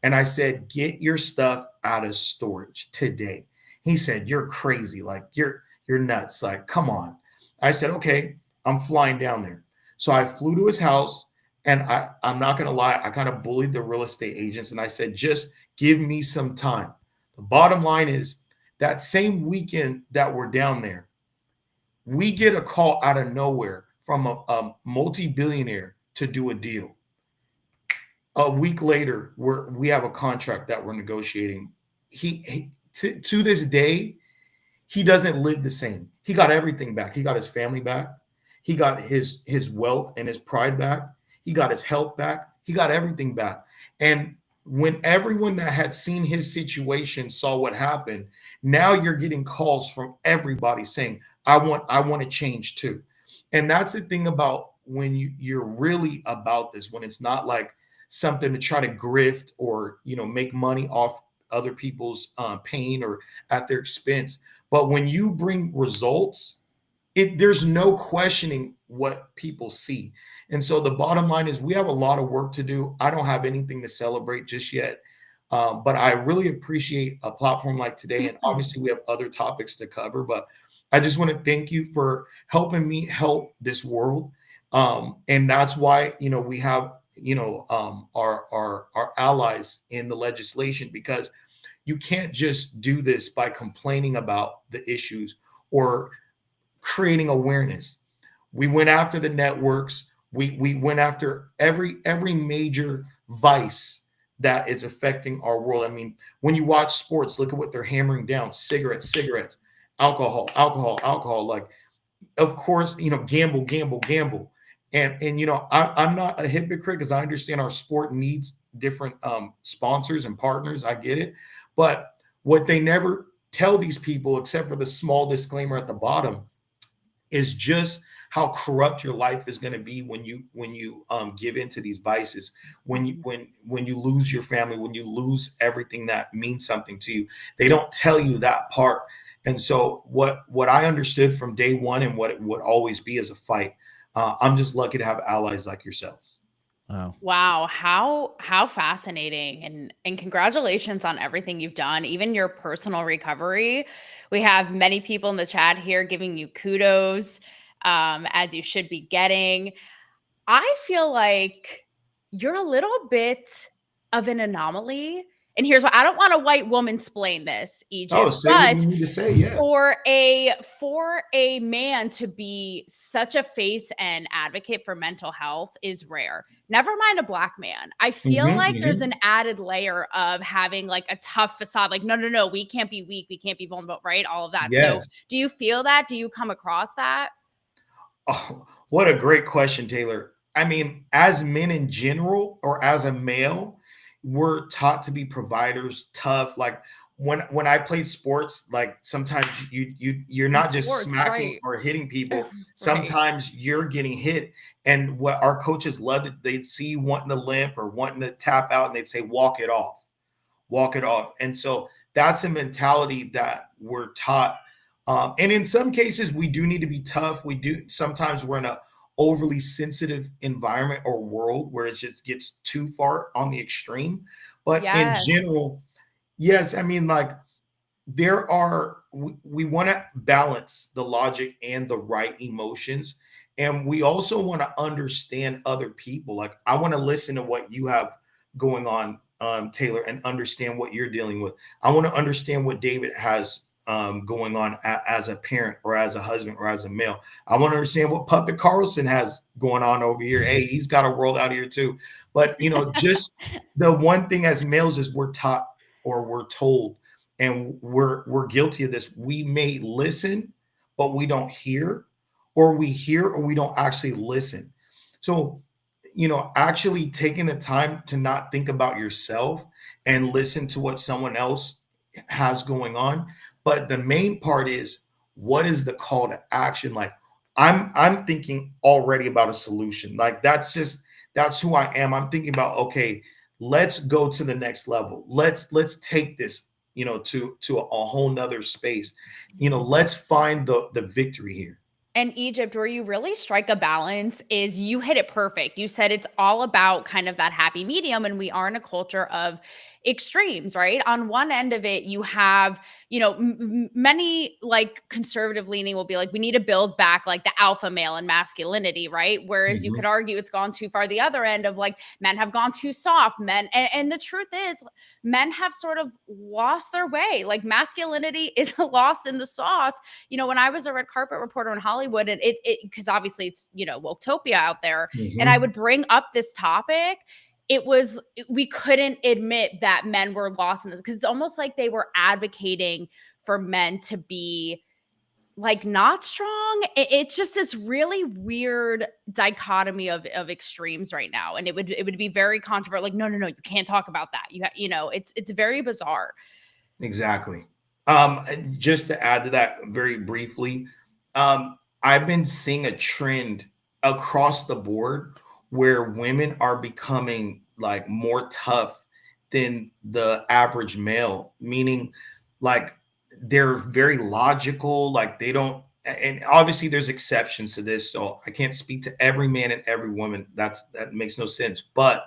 And I said, get your stuff out of storage today. He said, you're crazy. Like, you're nuts. Like, come on. I said, okay, I'm flying down there. So I flew to his house, and I'm not going to lie, I kind of bullied the real estate agents. And I said, just give me some time. The bottom line is, that same weekend that we're down there, We get a call out of nowhere from a multi-billionaire to do a deal. A week later, we have a contract that we're negotiating. He to this day, he doesn't live the same. He got everything back. He got his family back. He got his wealth and his pride back. He got his health back. He got everything back. And when everyone that had seen his situation saw what happened, now you're getting calls from everybody saying, I want to change too. And that's the thing about when you're really about this, when it's not like something to try to grift or make money off other people's pain or at their expense. But when you bring results, there's no questioning what people see. And so the bottom line is we have a lot of work to do. I don't have anything to celebrate just yet. But I really appreciate a platform like today. And obviously we have other topics to cover, but I just want to thank you for helping me help this world. And that's why, we have, our allies in the legislation, because you can't just do this by complaining about the issues or creating awareness. We went after the networks. We went after every major vice that is affecting our world. I mean, when you watch sports, look at what they're hammering down: cigarettes, alcohol. Like, of course, gamble. And I'm not a hypocrite because I understand our sport needs different sponsors and partners. I get it. But what they never tell these people, except for the small disclaimer at the bottom, is just how corrupt your life is going to be when you give into these vices, when you lose your family, when you lose everything that means something to you. They don't tell you that part. And so what I understood from day one and what it would always be is a fight. I'm just lucky to have allies like yourselves. Wow, how fascinating, and congratulations on everything you've done, even your personal recovery. We have many people in the chat here giving you kudos, as you should be getting. I feel like you're a little bit of an anomaly. And here's what: I don't want a white woman explain this, Egypt, Say what but you need to say. Yeah. for a man to be such a face and advocate for mental health is rare. Never mind a black man. I feel like there's an added layer of having like a tough facade. Like, no, we can't be weak. We can't be vulnerable, right? All of that. Yes. So do you feel that? Do you come across that? Oh, what a great question, Taylor. I mean, as men in general, or as a male, we're taught to be providers, tough. Like when I played sports, like sometimes you're not just smacking right, or hitting people. right. Sometimes you're getting hit. And what our coaches loved, they'd see you wanting to limp or wanting to tap out, and they'd say, walk it off. And so that's a mentality that we're taught. And in some cases, we do need to be tough. Sometimes we're in a overly sensitive environment or world where it just gets too far on the extreme. But in general, yes, I mean, like we want to balance the logic and the right emotions. And we also want to understand other people. Like, I want to listen to what you have going on, Taylor, and understand what you're dealing with. I want to understand what David has going on as a parent or as a husband or as a male. I want to understand what Puppet Carlson has going on over here. Hey, he's got a world out here too. But just the one thing as males is we're taught or we're told, and we're guilty of this. We may listen, but we don't hear, or we hear or we don't actually listen. So, actually taking the time to not think about yourself and listen to what someone else has going on. But the main part is, what is the call to action? Like, I'm thinking already about a solution. Like, that's who I am. I'm thinking about, okay, let's go to the next level. Let's take this, to a whole nother space. Let's find the victory here. And Egypt, where you really strike a balance is you hit it perfect. You said it's all about kind of that happy medium, and we are in a culture of extremes, right? On one end of it, you have, many like conservative leaning will be like, we need to build back like the alpha male and masculinity, right? Whereas you could argue it's gone too far the other end of like men have gone too soft, and the truth is, men have sort of lost their way. Like masculinity is lost in the sauce. When I was a red carpet reporter in Hollywood, and it because obviously it's woketopia out there, and I would bring up this topic, we couldn't admit that men were lost in this, because it's almost like they were advocating for men to be like not strong. It's just this really weird dichotomy of extremes right now, and it would be very controversial. Like, no, you can't talk about that. It's very bizarre. Exactly. Just to add to that very briefly, I've been seeing a trend across the board where women are becoming like more tough than the average male, meaning like they're very logical, like they don't, and obviously there's exceptions to this, so I can't speak to every man and every woman. That makes no sense. But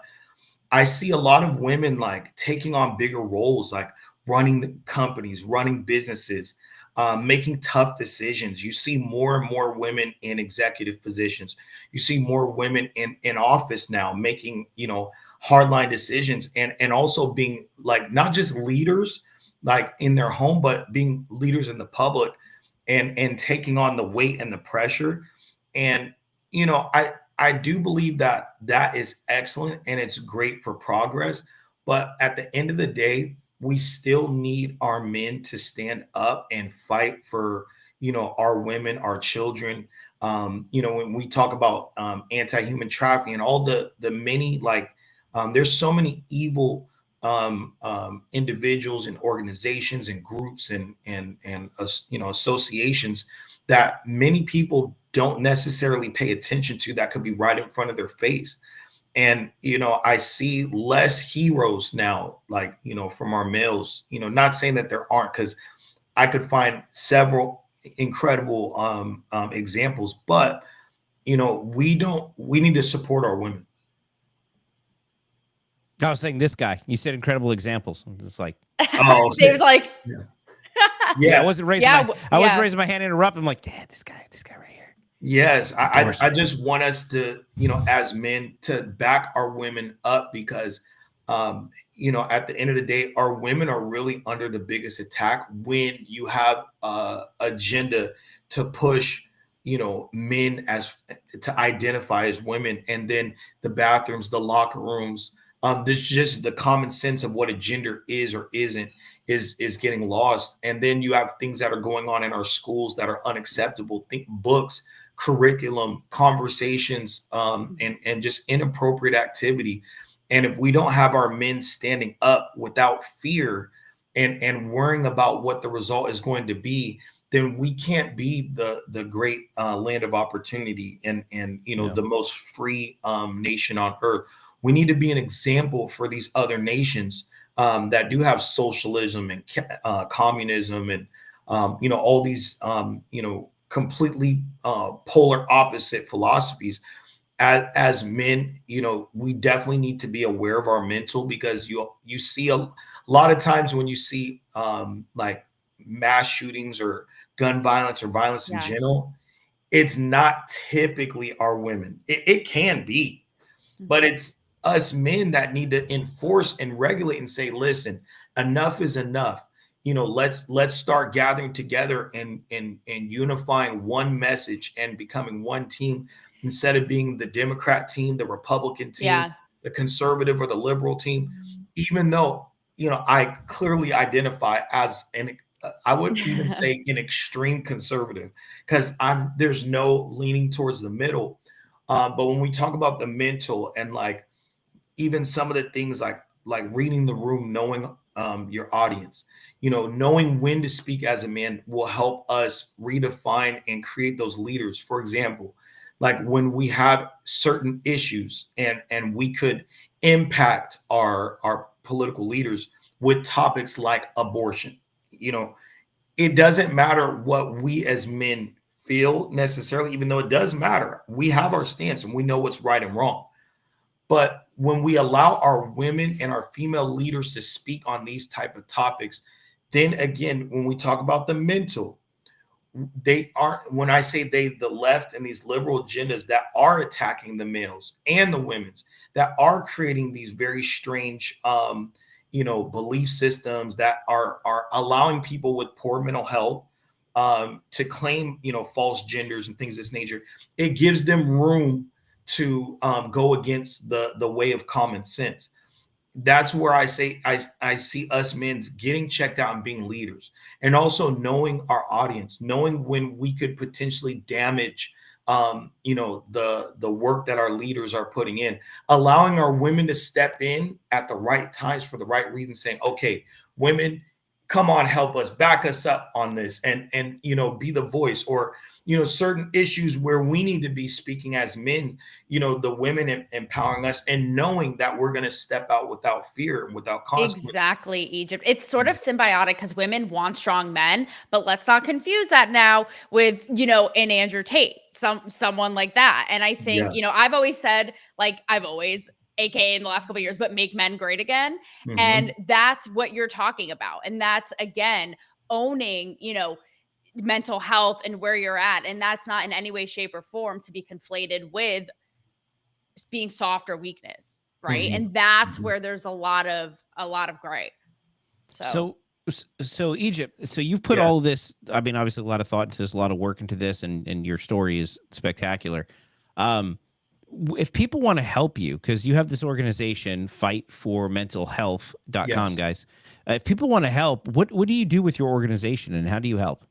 I see a lot of women like taking on bigger roles, like running the companies, running businesses, making tough decisions. You see more and more women in executive positions. You see more women in office now making, hardline decisions, and also being like not just leaders like in their home, but being leaders in the public, and taking on the weight and the pressure. And I do believe that that is excellent and it's great for progress. But at the end of the day, we still need our men to stand up and fight for, our women, our children. When we talk about anti-human trafficking and all the many, like, there's so many evil individuals and organizations and groups and associations that many people don't necessarily pay attention to, that could be right in front of their face. And I see less heroes now, like from our males. Not saying that there aren't, because I could find several incredible examples, but we need to support our women. I was saying this guy. You said incredible examples. It's like, oh, It was like, I wasn't raising wasn't raising my hand to interrupt. I'm like, Dad, this guy right here. Yes, I just want us to, as men, to back our women up, because, at the end of the day, our women are really under the biggest attack when you have a agenda to push, men as to identify as women, and then the bathrooms, the locker rooms, there's just the common sense of what a gender is or isn't is getting lost. And then you have things that are going on in our schools that are unacceptable. Books, curriculum, conversations, and just inappropriate activity. And if we don't have our men standing up without fear and worrying about what the result is going to be, then we can't be the great land of opportunity and the most free nation on earth. We need to be an example for these other nations that do have socialism and communism and all these completely polar opposite philosophies. As men, we definitely need to be aware of our mental, because you see a lot of times when you see like mass shootings or gun violence or violence in general, it's not typically our women. It can be, but it's us men that need to enforce and regulate and say, listen, enough is enough. Let's start gathering together and unifying one message and becoming one team, instead of being the Democrat team, the Republican team, the conservative or the liberal team. Even though, I clearly identify as I would even say an extreme conservative, because there's no leaning towards the middle. But when we talk about the mental and like even some of the things like reading the room, knowing your audience, knowing when to speak as a man will help us redefine and create those leaders. For example, like when we have certain issues and we could impact our political leaders with topics like abortion. It doesn't matter what we as men feel necessarily, even though it does matter. We have our stance and we know what's right and wrong. But when we allow our women and our female leaders to speak on these type of topics, then again, when we talk about the mental, they are, when I say they, the left and these liberal agendas that are attacking the males and the women's, that are creating these very strange belief systems that are allowing people with poor mental health to claim false genders and things of this nature. It gives them room to go against the way of common sense. That's where I say I see us men getting checked out and being leaders, and also knowing our audience, knowing when we could potentially damage the work that our leaders are putting in, allowing our women to step in at the right times for the right reasons, saying, okay, women, come on, help us, back us up on this, and be the voice, or certain issues where we need to be speaking as men, the women empowering us and knowing that we're going to step out without fear and without consequence. Exactly, Egypt. It's sort of symbiotic because women want strong men, but let's not confuse that now with, an Andrew Tate, someone like that. And I think, Yes. I've always said, AKA in the last couple of years, but make men great again. Mhm. And that's what you're talking about. And that's, again, owning, mental health and where you're at. And that's not in any way, shape, or form to be conflated with being soft or weakness. Right. Mhm. And that's Mhm. where there's a lot of gray. So Egypt, so you've put Yeah. all this, I mean, obviously a lot of thought into this, a lot of work into this, and your story is spectacular. If people want to help you, because you have this organization, fightformentalhealth.com, Yes. guys. If people want to help, what do you do with your organization and how do you help?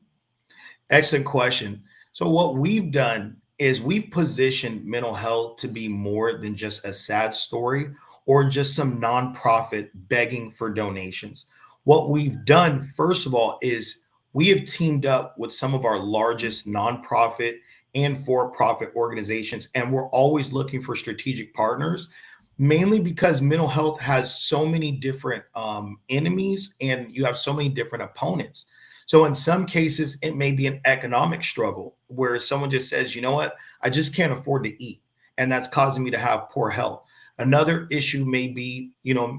Excellent question. So what we've done is we've positioned mental health to be more than just a sad story or just some nonprofit begging for donations. What we've done, first of all, is we have teamed up with some of our largest nonprofit and for-profit organizations, and we're always looking for strategic partners, mainly because mental health has so many different enemies and you have so many different opponents. So in some cases, it may be an economic struggle where someone just says, you know what, I just can't afford to eat, and that's causing me to have poor health. Another issue may be,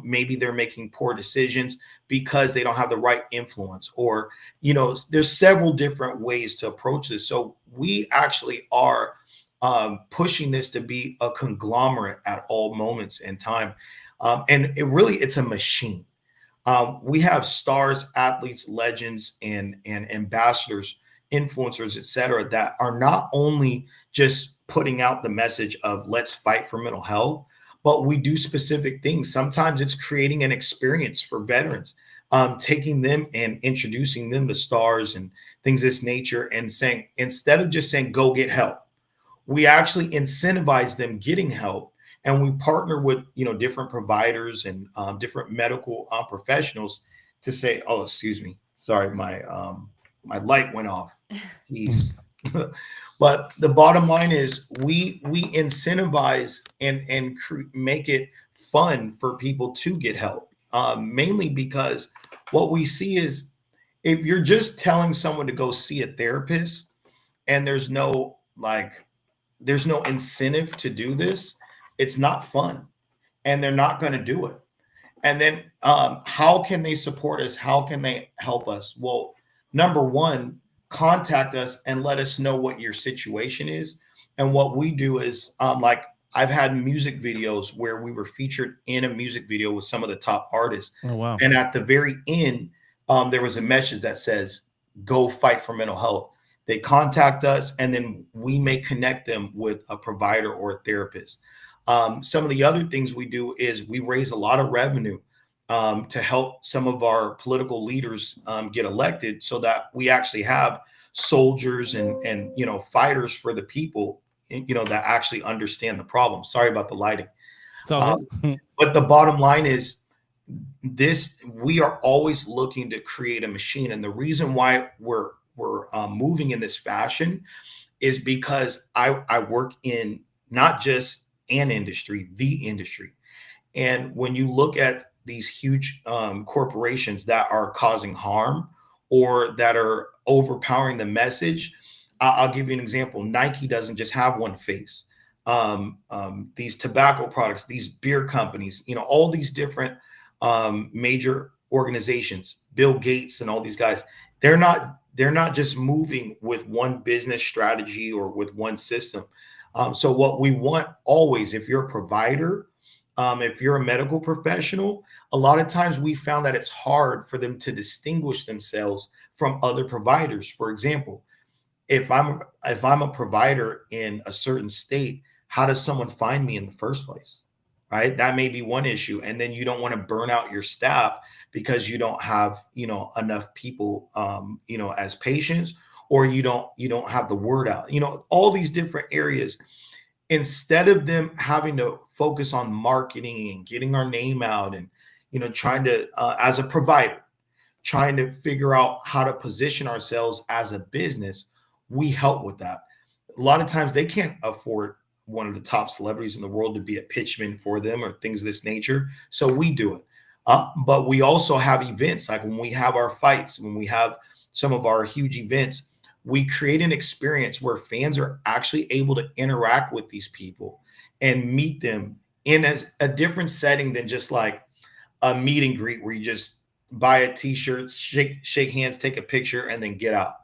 maybe they're making poor decisions because they don't have the right influence, or, there's several different ways to approach this. So we actually are pushing this to be a conglomerate at all moments in time. And it's a machine. We have stars, athletes, legends, and ambassadors, influencers, et cetera, that are not only just putting out the message of let's fight for mental health, but we do specific things. Sometimes it's creating an experience for veterans, taking them and introducing them to stars and things of this nature, and saying, instead of just saying, go get help, we actually incentivize them getting help. And we partner with different providers and different medical professionals to say, oh, excuse me, sorry, my light went off. Jeez. But the bottom line is we incentivize and make it fun for people to get help, mainly because what we see is if you're just telling someone to go see a therapist and there's no incentive to do this, it's not fun and they're not going to do it. And then how can they support us? How can they help us? Well, number one, contact us and let us know what your situation is. And what we do is I've had music videos where we were featured in a music video with some of the top artists. Oh, wow. And at the very end, there was a message that says, go fight for mental health. They contact us and then we may connect them with a provider or a therapist. Some of the other things we do is we raise a lot of revenue to help some of our political leaders get elected, so that we actually have soldiers and fighters for the people, that actually understand the problem. Sorry about the lighting. It's all good. But the bottom line is we are always looking to create a machine. And the reason why we're moving in this fashion is because I work in not just an industry, the industry. And when you look at these huge corporations that are causing harm or that are overpowering the message, I'll give you an example. Nike doesn't just have one face. these tobacco products, these beer companies, all these different major organizations, Bill Gates and all these guys, they're not just moving with one business strategy or with one system. So what we want always, if you're a provider, if you're a medical professional, a lot of times we found that it's hard for them to distinguish themselves from other providers. For example, if I'm a provider in a certain state, how does someone find me in the first place? Right? That may be one issue. And then you don't want to burn out your staff because you don't have, enough people, as patients, or you don't have the word out, all these different areas. Instead of them having to focus on marketing and getting our name out and, trying to, as a provider, trying to figure out how to position ourselves as a business, we help with that. A lot of times they can't afford one of the top celebrities in the world to be a pitchman for them or things of this nature. So we do it. But we also have events, like when we have our fights, when we have some of our huge events, we create an experience where fans are actually able to interact with these people and meet them in a different setting than just like a meet and greet where you just buy a t-shirt, shake hands, take a picture, and then get out.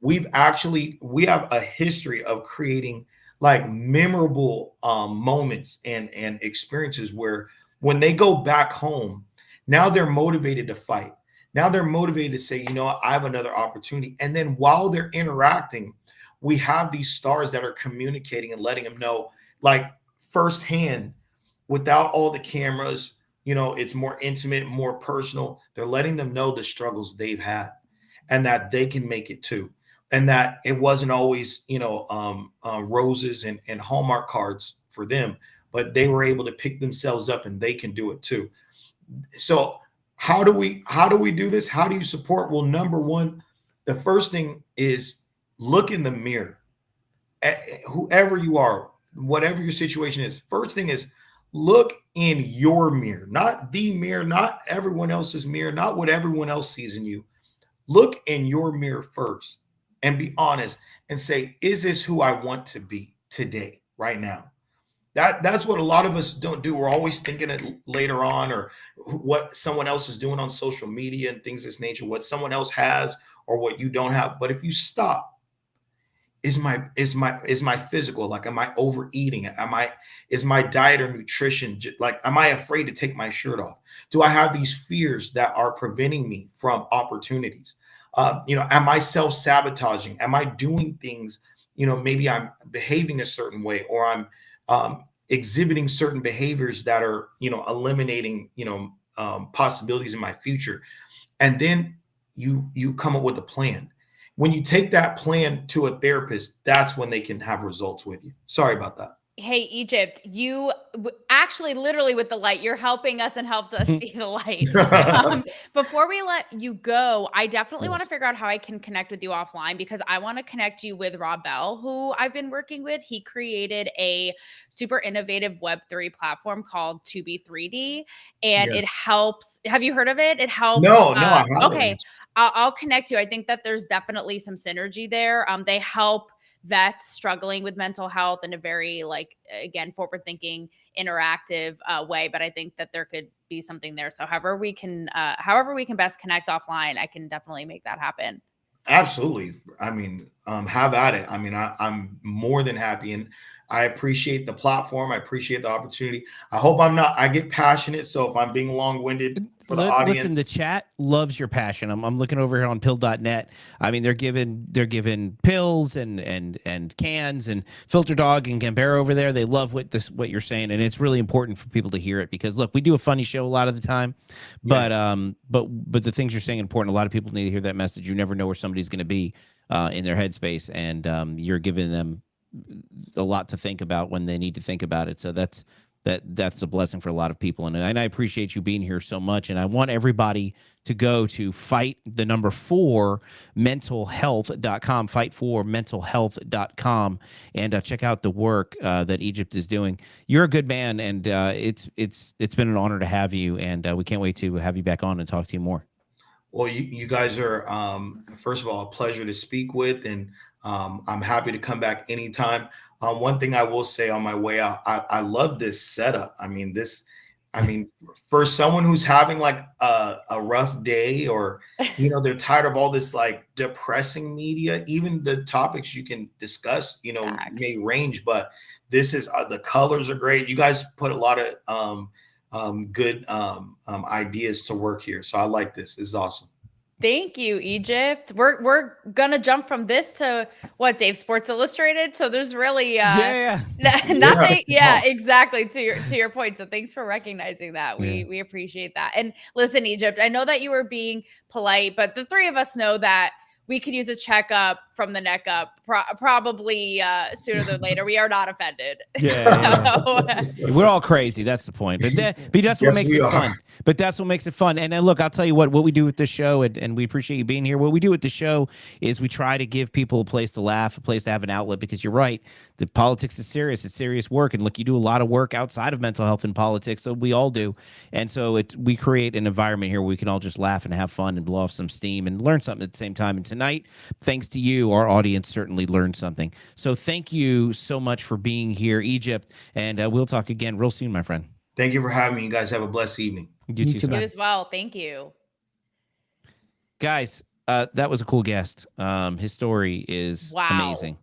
We have a history of creating like memorable moments and experiences where when they go back home, now they're motivated to fight. Now they're motivated to say, I have another opportunity. And then while they're interacting, we have these stars that are communicating and letting them know, like firsthand, without all the cameras, it's more intimate, more personal. They're letting them know the struggles they've had and that they can make it too. And that it wasn't always, roses and Hallmark cards for them, but they were able to pick themselves up and they can do it too. So how do we do this? How do you support? Well, number one, the first thing is look in the mirror. Whoever you are, whatever your situation is, first thing is look in your mirror, not the mirror, not everyone else's mirror, not what everyone else sees in you. Look in your mirror first and be honest and say, is this who I want to be today, right now? That's what a lot of us don't do. We're always thinking it later on, or what someone else is doing on social media and things of this nature, what someone else has or what you don't have. But if you stop, is my physical, like, am I overeating? Is my diet or nutrition, like, am I afraid to take my shirt off? Do I have these fears that are preventing me from opportunities? Am I self-sabotaging? Am I doing things, maybe I'm behaving a certain way, or I'm exhibiting certain behaviors that are, eliminating, possibilities in my future. And then you come up with a plan. When you take that plan to a therapist, that's when they can have results with you. Sorry about that. Hey, Egypt, you actually literally with the light, you're helping us and helped us see the light. Before we let you go, I definitely want to figure out how I can connect with you offline, because I want to connect you with Rob Bell, who I've been working with. He created a super innovative Web3 platform called 2B3D, and it helps. Have you heard of it? It helps. No, I haven't. Okay, I'll connect you. I think that there's definitely some synergy there. They help vets struggling with mental health in a very, like, again, forward thinking, interactive way. But I think that there could be something there. So however we can best connect offline, I can definitely make that happen. Absolutely. I mean, have at it. I mean, I'm more than happy, and I appreciate the platform. I appreciate the opportunity. I get passionate. So if I'm being long-winded for the audience. Listen, the chat loves your passion. I'm looking over here on pill.net. I mean, they're giving pills and cans and Filter Dog and Gambero over there. They love what you're saying, and it's really important for people to hear it, because look, we do a funny show a lot of the time, but the things you're saying are important. A lot of people need to hear that message. You never know where somebody's going to be in their headspace, and you're giving them a lot to think about when they need to think about it. So that's a blessing for a lot of people. And I appreciate you being here so much. And I want everybody to go to fight4mentalhealth.com, fight4mentalhealth.com, and check out the work that Egypt is doing. You're a good man, and it's been an honor to have you, and we can't wait to have you back on and talk to you more. Well, you guys are, first of all, a pleasure to speak with, and I'm happy to come back anytime. One thing I will say on my way out, I love this setup. I mean, for someone who's having like a rough day, or they're tired of all this like depressing media, even the topics you can discuss, may range, but this is the colors are great. You guys put a lot of good ideas to work here, so I like this. This is awesome. Thank you, Egypt. We're gonna jump from this to what, Dave, Sports Illustrated. So there's really nothing. Yeah, exactly. To your point. So thanks for recognizing that. We appreciate that. And listen, Egypt, I know that you were being polite, but the three of us know that we could use a checkup from the neck up, probably sooner than later. We are not offended. Yeah. We're all crazy. That's the point. But that's what makes it fun. But that's what makes it fun. And then look, I'll tell you what we do with this show, and we appreciate you being here. What we do with the show is we try to give people a place to laugh, a place to have an outlet, because you're right. The politics is serious. It's serious work. And look, you do a lot of work outside of mental health and politics. So we all do. And so we create an environment here where we can all just laugh and have fun and blow off some steam and learn something at the same time. And tonight, thanks to you, our audience certainly learned something. So thank you so much for being here, Egypt. And we'll talk again real soon, my friend. Thank you for having me. You guys have a blessed evening. You too, you as well. Thank you. Guys, that was a cool guest. His story is amazing.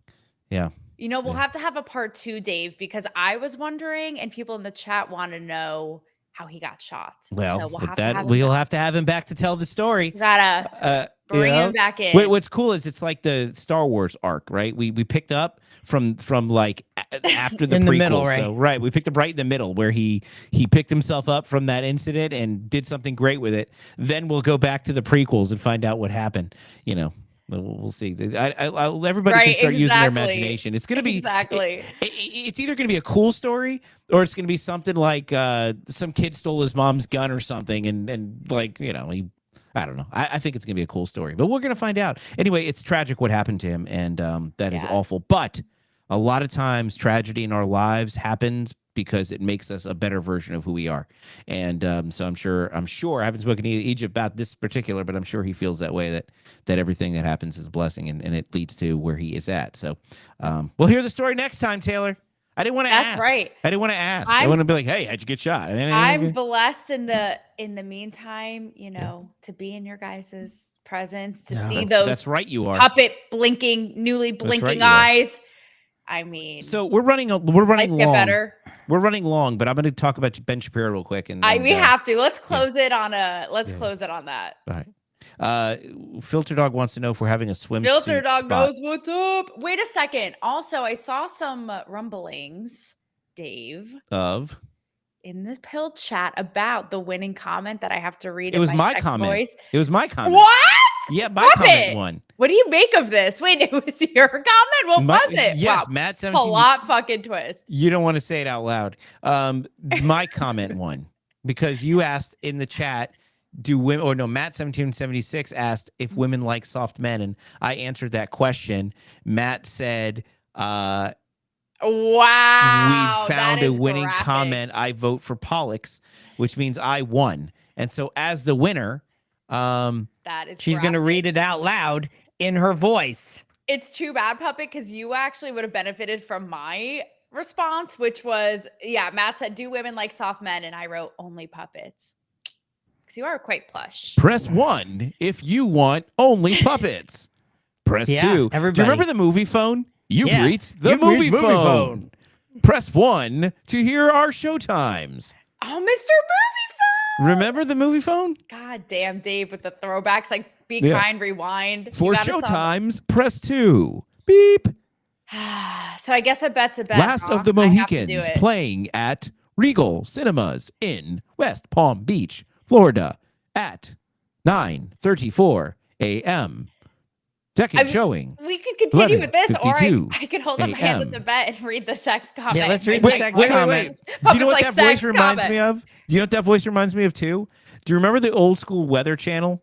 Yeah. We'll have to have a part 2, Dave, because I was wondering, and people in the chat want to know how he got shot. Well, so we'll have to have him back to tell the story. Gotta bring him back in. What's cool is it's like the Star Wars arc, right? We picked up from like after the in prequel. The middle, right? So, right, we picked up right in the middle where he picked himself up from that incident and did something great with it. Then we'll go back to the prequels and find out what happened. We'll see. Everybody can start using their imagination. It's going to be it's either going to be a cool story, or it's going to be something like some kid stole his mom's gun or something, and like I don't know. I think it's going to be a cool story, but we're going to find out. Anyway, it's tragic what happened to him, and that is awful. But a lot of times, tragedy in our lives happens because it makes us a better version of who we are. And so I'm sure I haven't spoken to Egypt about this particular, but I'm sure he feels that way, that everything that happens is a blessing, and it leads to where he is at. So we'll hear the story next time, Taylor. I didn't want to ask. That's right. I didn't want to ask. I want to be like, hey, how'd you get shot? I'm blessed in the meantime, to be in your guys' presence, to see those that's right, you are. puppet newly blinking eyes. I mean, so we're running long. Better. We're running long, but I'm going to talk about Ben Shapiro real quick. And we have to. Let's close it on close it on that. All right. Filter Dog wants to know if we're having a swimsuit. Filter Dog knows what's up. Wait a second. Also, I saw some rumblings, Dave, in the pill chat about the winning comment that I have to read. It was my comment. Voice. It was my comment. What? Yeah, my comment won. What do you make of this? Wait, it was your comment? What was it? Yes, wow. Matt 17. Plot fucking twist. You don't want to say it out loud. My comment won because you asked in the chat, do women, or no, Matt 1776 asked if women like soft men, and I answered that question. Matt said, wow, we found a winning comment. I vote for Pollux, which means I won. And so as the winner, she's going to read it out loud in her voice. It's too bad, Puppet, because you actually would have benefited from my response, which was, Matt said, do women like soft men? And I wrote only puppets. Because you are quite plush. Press 1 if you want only puppets. Press 2. Everybody. Do you remember the movie phone? You've reached the movie phone. Press 1 to hear our showtimes. Oh, Mr. Movie Phone. Remember the movie phone? God damn, Dave, with the throwbacks, like Be Kind, Rewind. For showtimes, press 2. Beep. So I guess a bet's a bet. Last of the Mohicans playing at Regal Cinemas in West Palm Beach, Florida at 9:34 a.m. Second showing. We could continue with this, or I could hold up my hand at the bet and read the sex comment. Yeah, let's read the sex comment. Do you know what that voice reminds me of? Do you know what that voice reminds me of too? Do you remember the old school Weather Channel?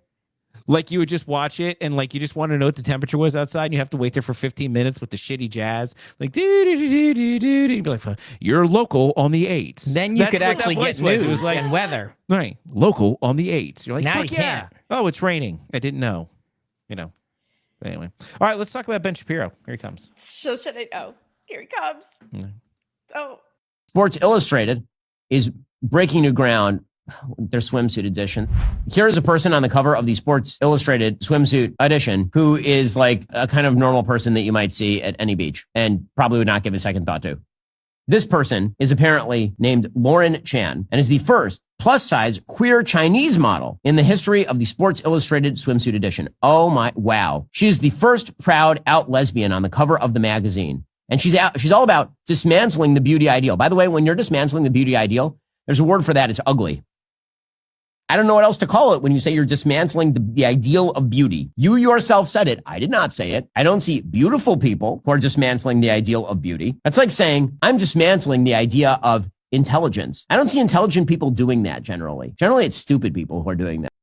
Like you would just watch it and like you just want to know what the temperature was outside and you have to wait there for 15 minutes with the shitty jazz. Like you'd be like, you're local on the 8s. Then you could actually get news. It was like and weather. Right. Local on the 8s. You're like, now you can't. Oh, it's raining. I didn't know. Anyway. All right, let's talk about Ben Shapiro. Here he comes. So should I? Oh. Here he comes. Oh. Sports Illustrated is breaking new ground with their swimsuit edition. Here is a person on the cover of the Sports Illustrated swimsuit edition who is like a kind of normal person that you might see at any beach and probably would not give a second thought to. This person is apparently named Lauren Chan and is the first plus-size queer Chinese model in the history of the Sports Illustrated swimsuit edition. Oh my, wow. She is the first proud out lesbian on the cover of the magazine. And she's all about dismantling the beauty ideal. By the way, when you're dismantling the beauty ideal, there's a word for that. It's ugly. I don't know what else to call it when you say you're dismantling the ideal of beauty. You yourself said it. I did not say it. I don't see beautiful people who are dismantling the ideal of beauty. That's like saying I'm dismantling the idea of intelligence. I don't see intelligent people doing that generally. Generally, it's stupid people who are doing that.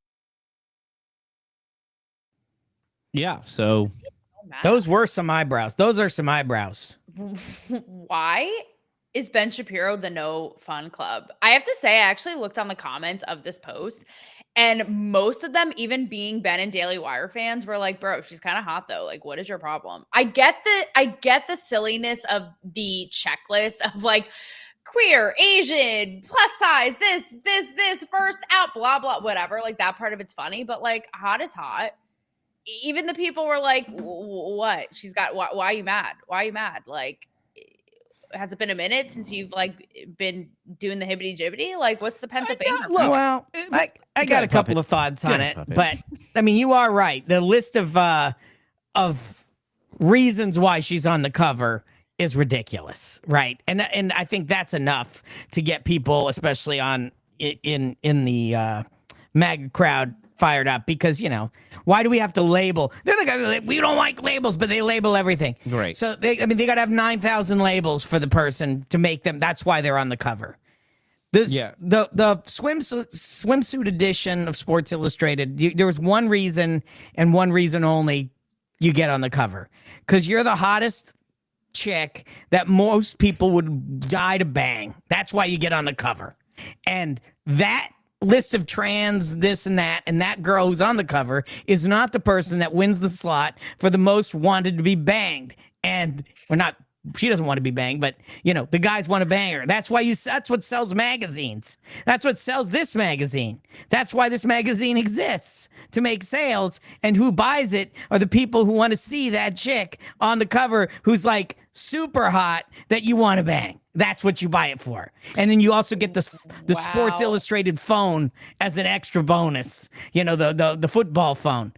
Yeah, so those were some eyebrows. Those are some eyebrows. Why is Ben Shapiro the no fun club? I have to say, I actually looked on the comments of this post, and most of them, even being Ben and Daily Wire fans, were like, bro, she's kind of hot though. Like, what is your problem? I get the silliness of the checklist of like queer, Asian, plus size, this, first out, blah, blah, whatever. Like that part of it's funny, but like hot is hot. Even the people were like, what? She's got, why are you mad? Why are you mad? Like, has it been a minute since you've like been doing the hibbity jibbity? Like, what's the Pennsylvania? Look, well, I got a couple of thoughts on it, but I mean, you are right. The list of reasons why she's on the cover is ridiculous, right? And I think that's enough to get people, especially in the MAGA crowd, fired up, because why do we have to label? They're like, we don't like labels, but they label everything. Right. So they got to have 9,000 labels for the person to make them. That's why they're on the cover. The swimsuit edition of Sports Illustrated, there was one reason and one reason only you get on the cover, because you're the hottest chick that most people would die to bang. That's why you get on the cover. And that list of trans, this and that girl who's on the cover is not the person that wins the slot for the most wanted to be banged. And we're not, she doesn't want to be banged, but the guys want to bang her. That's what sells magazines. That's what sells this magazine. That's why this magazine exists, to make sales. And who buys it are the people who want to see that chick on the cover who's like super hot that you want to bang. That's what you buy it for. And then you also get the Sports Illustrated phone as an extra bonus, the football phone.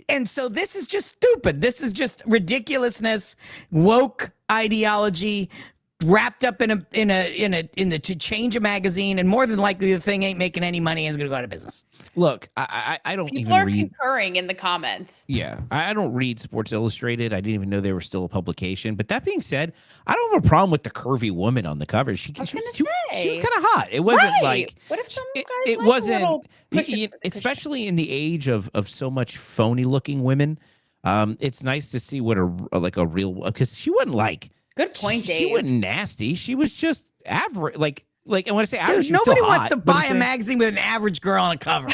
And so this is just stupid. This is just ridiculousness, woke ideology wrapped up in the to change a magazine, and more than likely the thing ain't making any money and is going to go out of business. Look, I don't People even are read. concurring in the comments. Yeah, I don't read Sports Illustrated. I didn't even know they were still a publication. But that being said, I don't have a problem with the curvy woman on the cover. She was kind of hot. It wasn't like, what if some guys it like wasn't, a little especially in the age of so much phony looking women. It's nice to see what a real, because she wasn't like. Good point, Dave. She wasn't nasty. She was just average. Like, and when I say average, dude, nobody wants hot, to buy a magazine with an average girl on a cover.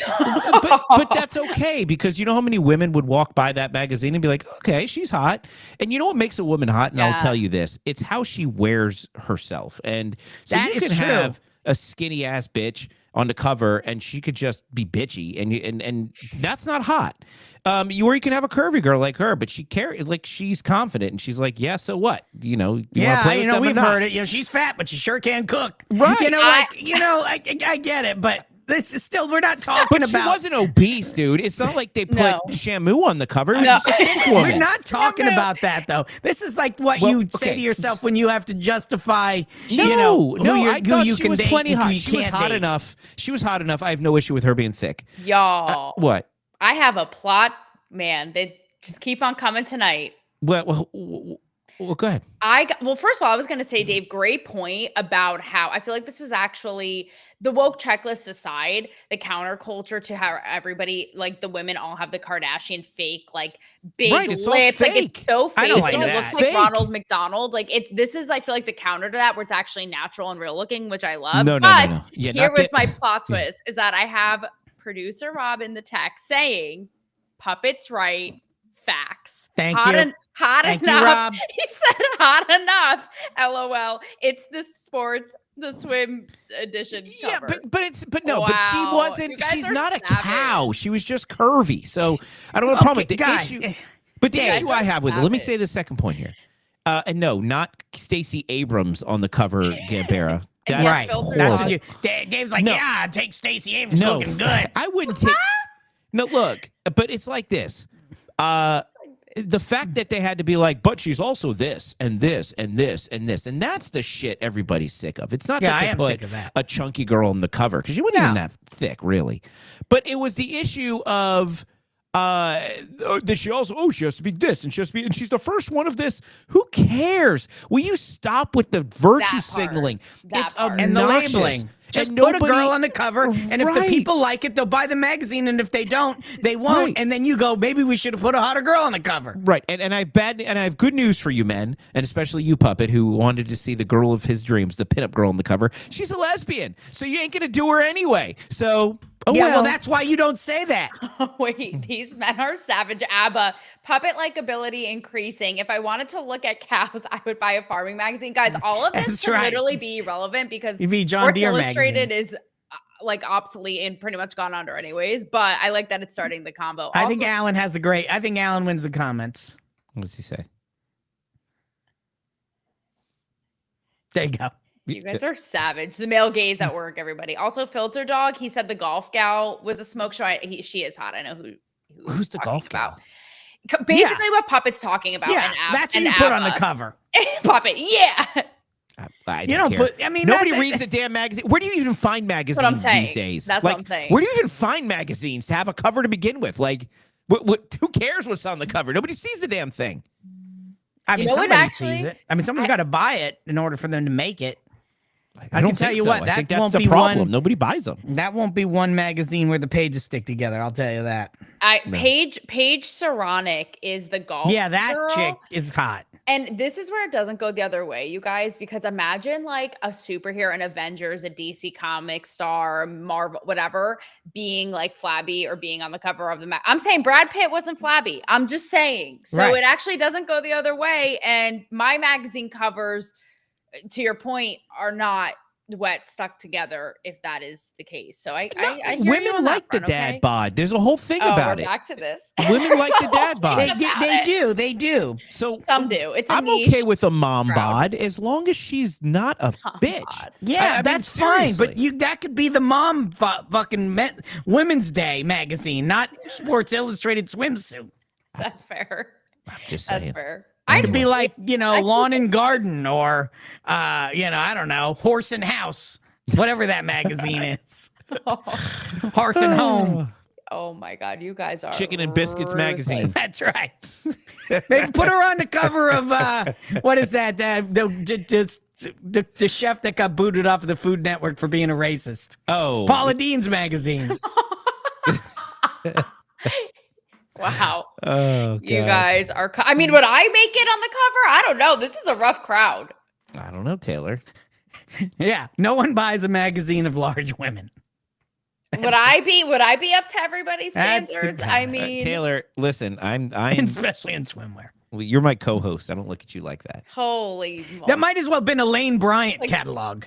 but that's okay, because you know how many women would walk by that magazine and be like, okay, she's hot. And you know what makes a woman hot? And I'll tell you this: it's how she wears herself. And so that you can is true. have a skinny ass bitch on the cover, and she could just be bitchy, and that's not hot. Or you can have a curvy girl like her, but she's confident, and she's like, yeah, so what? You wanna play with them or we've not? heard it. She's fat, but she sure can cook. Right. I get it, but this is still, we're not talking But about. she wasn't obese, dude. It's not like they put Shamu on the cover. It was just a thick woman. We're not talking about that, though. This is like what you say to yourself when you have to justify, I who thought you she can was date plenty and who hot. you She was can't hot date. enough. She was hot enough. I have no issue with her being thick. Y'all. What? I have a plot, man. They just keep on coming tonight. Well, go ahead. First of all, I was going to say, Dave, great point about how I feel like this is actually the woke checklist aside, the counterculture to how everybody, like the women all have the Kardashian fake, like big lips. Like it's so fake. I don't like It that. looks like Ronald McDonald. Like this is, I feel like the counter to that, where it's actually natural and real looking, which I love. No. Yeah, here was my plot twist is that I have producer Rob in the text saying, puppet's right. facts. Thank hot you. Hot Thank you, enough. Rob. He said hot enough. LOL. It's the swim edition Yeah, cover. but she Wow. wasn't. You guys She's are not a savage. cow. She was just curvy. So I don't have a problem with the guys, issue. But the you guys issue are I have with it, let me savage. say the second point here. And no, not Stacey Abrams on the cover, Gambera. That's Right. filtered That's dog. what you. Dave's like, No. yeah, take Stacey Abrams looking good. I wouldn't take. No, look, but it's like this. The fact that they had to be like, but she's also this and this and this and this, and that's the shit everybody's sick of. It's not Yeah, that I they am put sick of that. a chunky girl on the cover because she wasn't even that thick, really. But it was the issue of that she also she has to be this and she has to be and she's the first one of this. Who cares? Will you stop with the virtue signaling? It's obnoxious. And the labeling. Just And put a nobody- girl on the cover, and if the Right. people like it, they'll buy the magazine, and if they don't, they won't. Right. And then you go, maybe we should have put a hotter girl on the cover. Right, and I have good news for you men, and especially you, Puppet, who wanted to see the girl of his dreams, the pinup girl on the cover. She's a lesbian, so you ain't gonna do her anyway. So, well, that's why you don't say that. Wait, these men are savage. ABBA, puppet likability increasing. If I wanted to look at cows, I would buy a farming magazine. Guys, all of this That's could right. literally be irrelevant because You'd be John Sports Deere Illustrated magazine. is like obsolete and pretty much gone under anyways. But I like that it's starting the combo. I think Alan has the great. I think Alan wins the comments. What does he say? There you go. You guys are savage. The male gaze at work, everybody. Also, Filter Dog, he said the golf gal was a smoke show. She is hot. I know who's the golf gal. Basically, what Puppet's talking about. Yeah, that's what you put on the cover. Puppet, yeah. I You don't care. put- I mean, nobody that- reads a damn magazine. Where do you even find magazines what I'm saying. these days? That's like, what I'm saying. Where do you even find magazines to have a cover to begin with? Like, who cares what's on the cover? Nobody sees the damn thing. I mean, You know what, somebody actually? sees it. I mean, someone's got to buy it in order for them to make it. I don't can tell think you so. what, I that think that's won't the be problem. one- Nobody buys them. That won't be one magazine where the pages stick together. I'll tell you that. Paige Saronic is the golf. Yeah, that girl. chick is hot. And this is where it doesn't go the other way, you guys, because imagine like a superhero, an Avengers, a DC comic star, Marvel, whatever, being like flabby or being on the cover of the mag. I'm saying Brad Pitt wasn't flabby. I'm just saying. So Right. it actually doesn't go the other way. And my magazine covers, to your point, are not wet stuck together if that is the case. So I hear you Women on like that the front, dad okay? bod. There's a whole thing about we're it. back to this. Women like the dad bod. They do. So Some do. It's a I'm niche okay with a mom crowd. bod as long as she's not a bitch. Yeah, I mean, that's fine. But seriously. that could be the mom fucking Women's Day magazine, not Sports Illustrated swimsuit. That's fair. I'm just That's saying. fair. It could be like, I Lawn and Garden or, I don't know, Horse and House, whatever that magazine is. Hearth and Home. Oh my God, you guys are Chicken and Biscuits magazine. That's right. They put her on the cover of, what is that? The chef that got booted off of the Food Network for being a racist. Oh. Paula Dean's magazine. Wow. Oh, You God. guys are. I mean, would I make it on the cover? I don't know. This is a rough crowd. I don't know, Taylor. Yeah, no one buys a magazine of large women. Would I be up to everybody's That's the standards? problem. I mean, Taylor, listen, I'm Especially in swimwear. you're my co-host. I don't look at you like that. holy That might as well have been a Lane Bryant Like- catalog.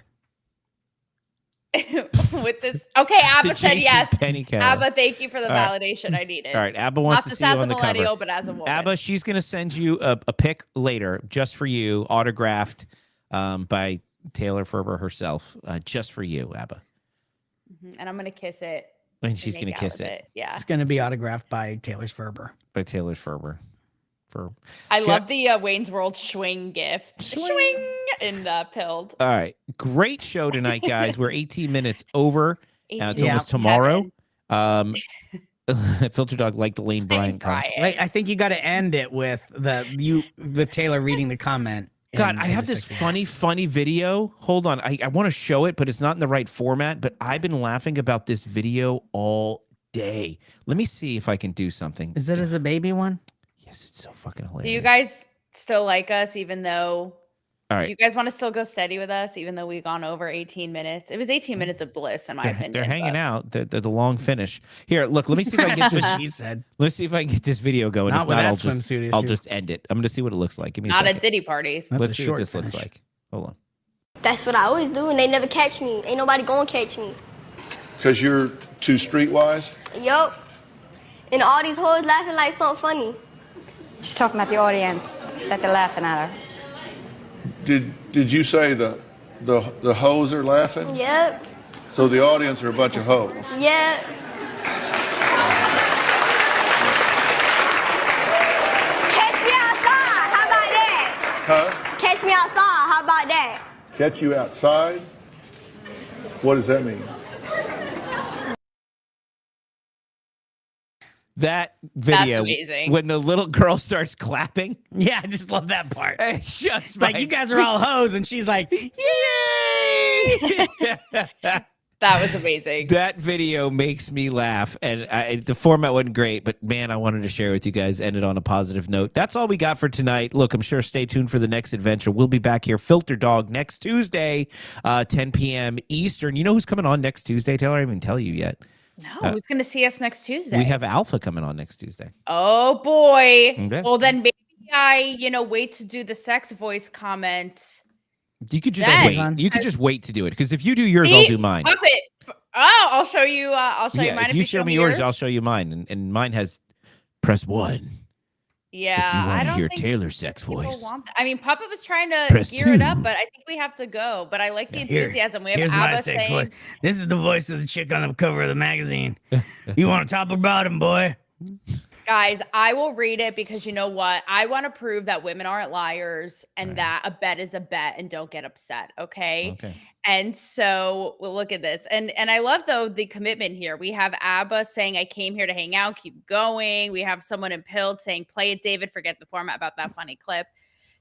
with this. Okay, Abba The said JC yes. Penny catalog. Abba, thank you for the All right. validation I needed. All right, Abba wants Not to just see you as a on the millennial, cover. but as a woman. Abba, she's going to send you a pic later just for you, autographed by Taylor Ferber herself, just for you, Abba. And I'm gonna kiss it. And she's make going to out kiss with it Yeah. It's going to be autographed by Taylor Ferber. by Taylor Ferber. I love the Wayne's World swing gift. Swing and pilled. All right, great show tonight, guys. We're 18 minutes over. It's 18 almost tomorrow. Filter Dog liked the Lane Bryant comment. Wait, I think you got to end it with the Taylor reading the comment. God, I have this funny video. Hold on. I want to show it, but it's not in the right format. But I've been laughing about this video all day. Let me see if I can do something. Is it as a baby one? Yes, it's so fucking hilarious. Do you guys still like us, even though All right. Do you guys want to still go steady with us, even though we've gone over 18 minutes? It was 18 minutes of bliss, in my opinion. They're hanging out. The long finish. Here, look. Let me see if I can get this. She said. Let's see if I can get this video going. Not If with not, that I'll swimsuit just end it. I'm going to see what it looks like. Give me a Not second. at Diddy parties. That's Let's a see what short this looks finish. like. Hold on. That's what I always do, and they never catch me. Ain't nobody gonna catch me. Because you're too streetwise? Yup. And all these hoes laughing like something funny. She's talking about the audience, that they're laughing at her. Did you say the hoes are laughing? Yep. So the audience are a bunch of hoes? Yep. Catch me outside. How about that? Huh? Catch me outside. How about that? Catch you outside? What does that mean? That video, amazing. when the little girl starts clapping. Yeah, I just love that part. It's just Like, you guys are all hoes, and she's like, yay! That was amazing. That video makes me laugh, and the format wasn't great, but man, I wanted to share with you guys. Ended on a positive note. That's all we got for tonight. Look, I'm sure stay tuned for the next adventure. We'll be back here, Filter Dog, next Tuesday, 10 p.m. Eastern. You know who's coming on next Tuesday, Taylor? I didn't even tell you yet. No, who's going to see us next Tuesday? We have Alpha coming on next Tuesday. Oh, boy. Okay. Well, then maybe I, wait to do the sex voice comment. You could just Then- wait. You could just wait to do it, because if you do yours, See? I'll do mine. Puppet. Oh, I'll show you. I'll show you mine. If you show me yours, I'll show you mine, and mine has press 1. Yeah, if you I want to don't hear think Taylor's sex people voice. want that. I mean, Puppet was trying to Press gear it up, 2. but I think we have to go. But I like the Here, enthusiasm. We have here's my Abba sex saying, voice. This is the voice of the chick on the cover of the magazine. You want to top or bottom, boy? guys, I will read it because you know what? I want to prove that women aren't liars and that a bet is a bet and don't get upset. Okay. And so we'll look at this. And I love though the commitment here. We have Abba saying, I came here to hang out, keep going. We have someone in Pilled saying, play it, David, forget the format about that funny clip.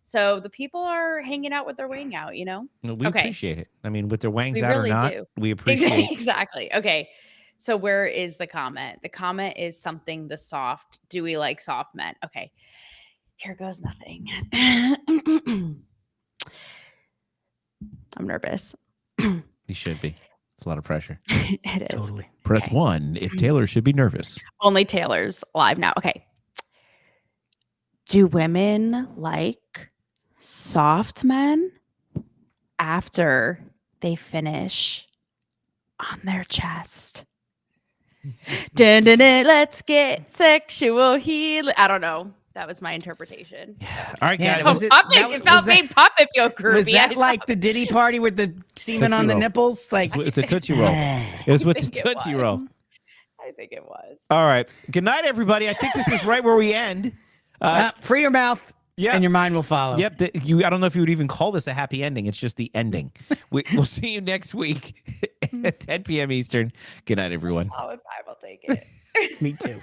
So the people are hanging out with their wang out, you know? We appreciate it. I mean, with their wangs We out really or not, do. we appreciate Exactly. Okay. So where is the comment? The comment is something the soft. Do we like soft men? Okay. Here goes nothing. I'm nervous. You should be. It's a lot of pressure. It is. Totally. Press 1 if Taylor should be nervous. Only Taylor's live now. Okay. Do women like soft men after they finish on their chest? Dun, dun, dun, let's get sexual healing. I don't know. That was my interpretation. All right, guys. It felt made Puppet feel groovy. Was that I like the Diddy party with the semen Tootsie on the Roll. nipples? Like It's a Tootsie Roll. It was with the Tootsie Roll. I think it was. All right. Good night, everybody. I think this is right where we end. Free your mouth, yeah, and your mind will follow. Yep. I don't know if you would even call this a happy ending. It's just the ending. We'll see you next week at 10 p.m. Eastern. Good night, everyone. Solid 5. I'll take it. Me too.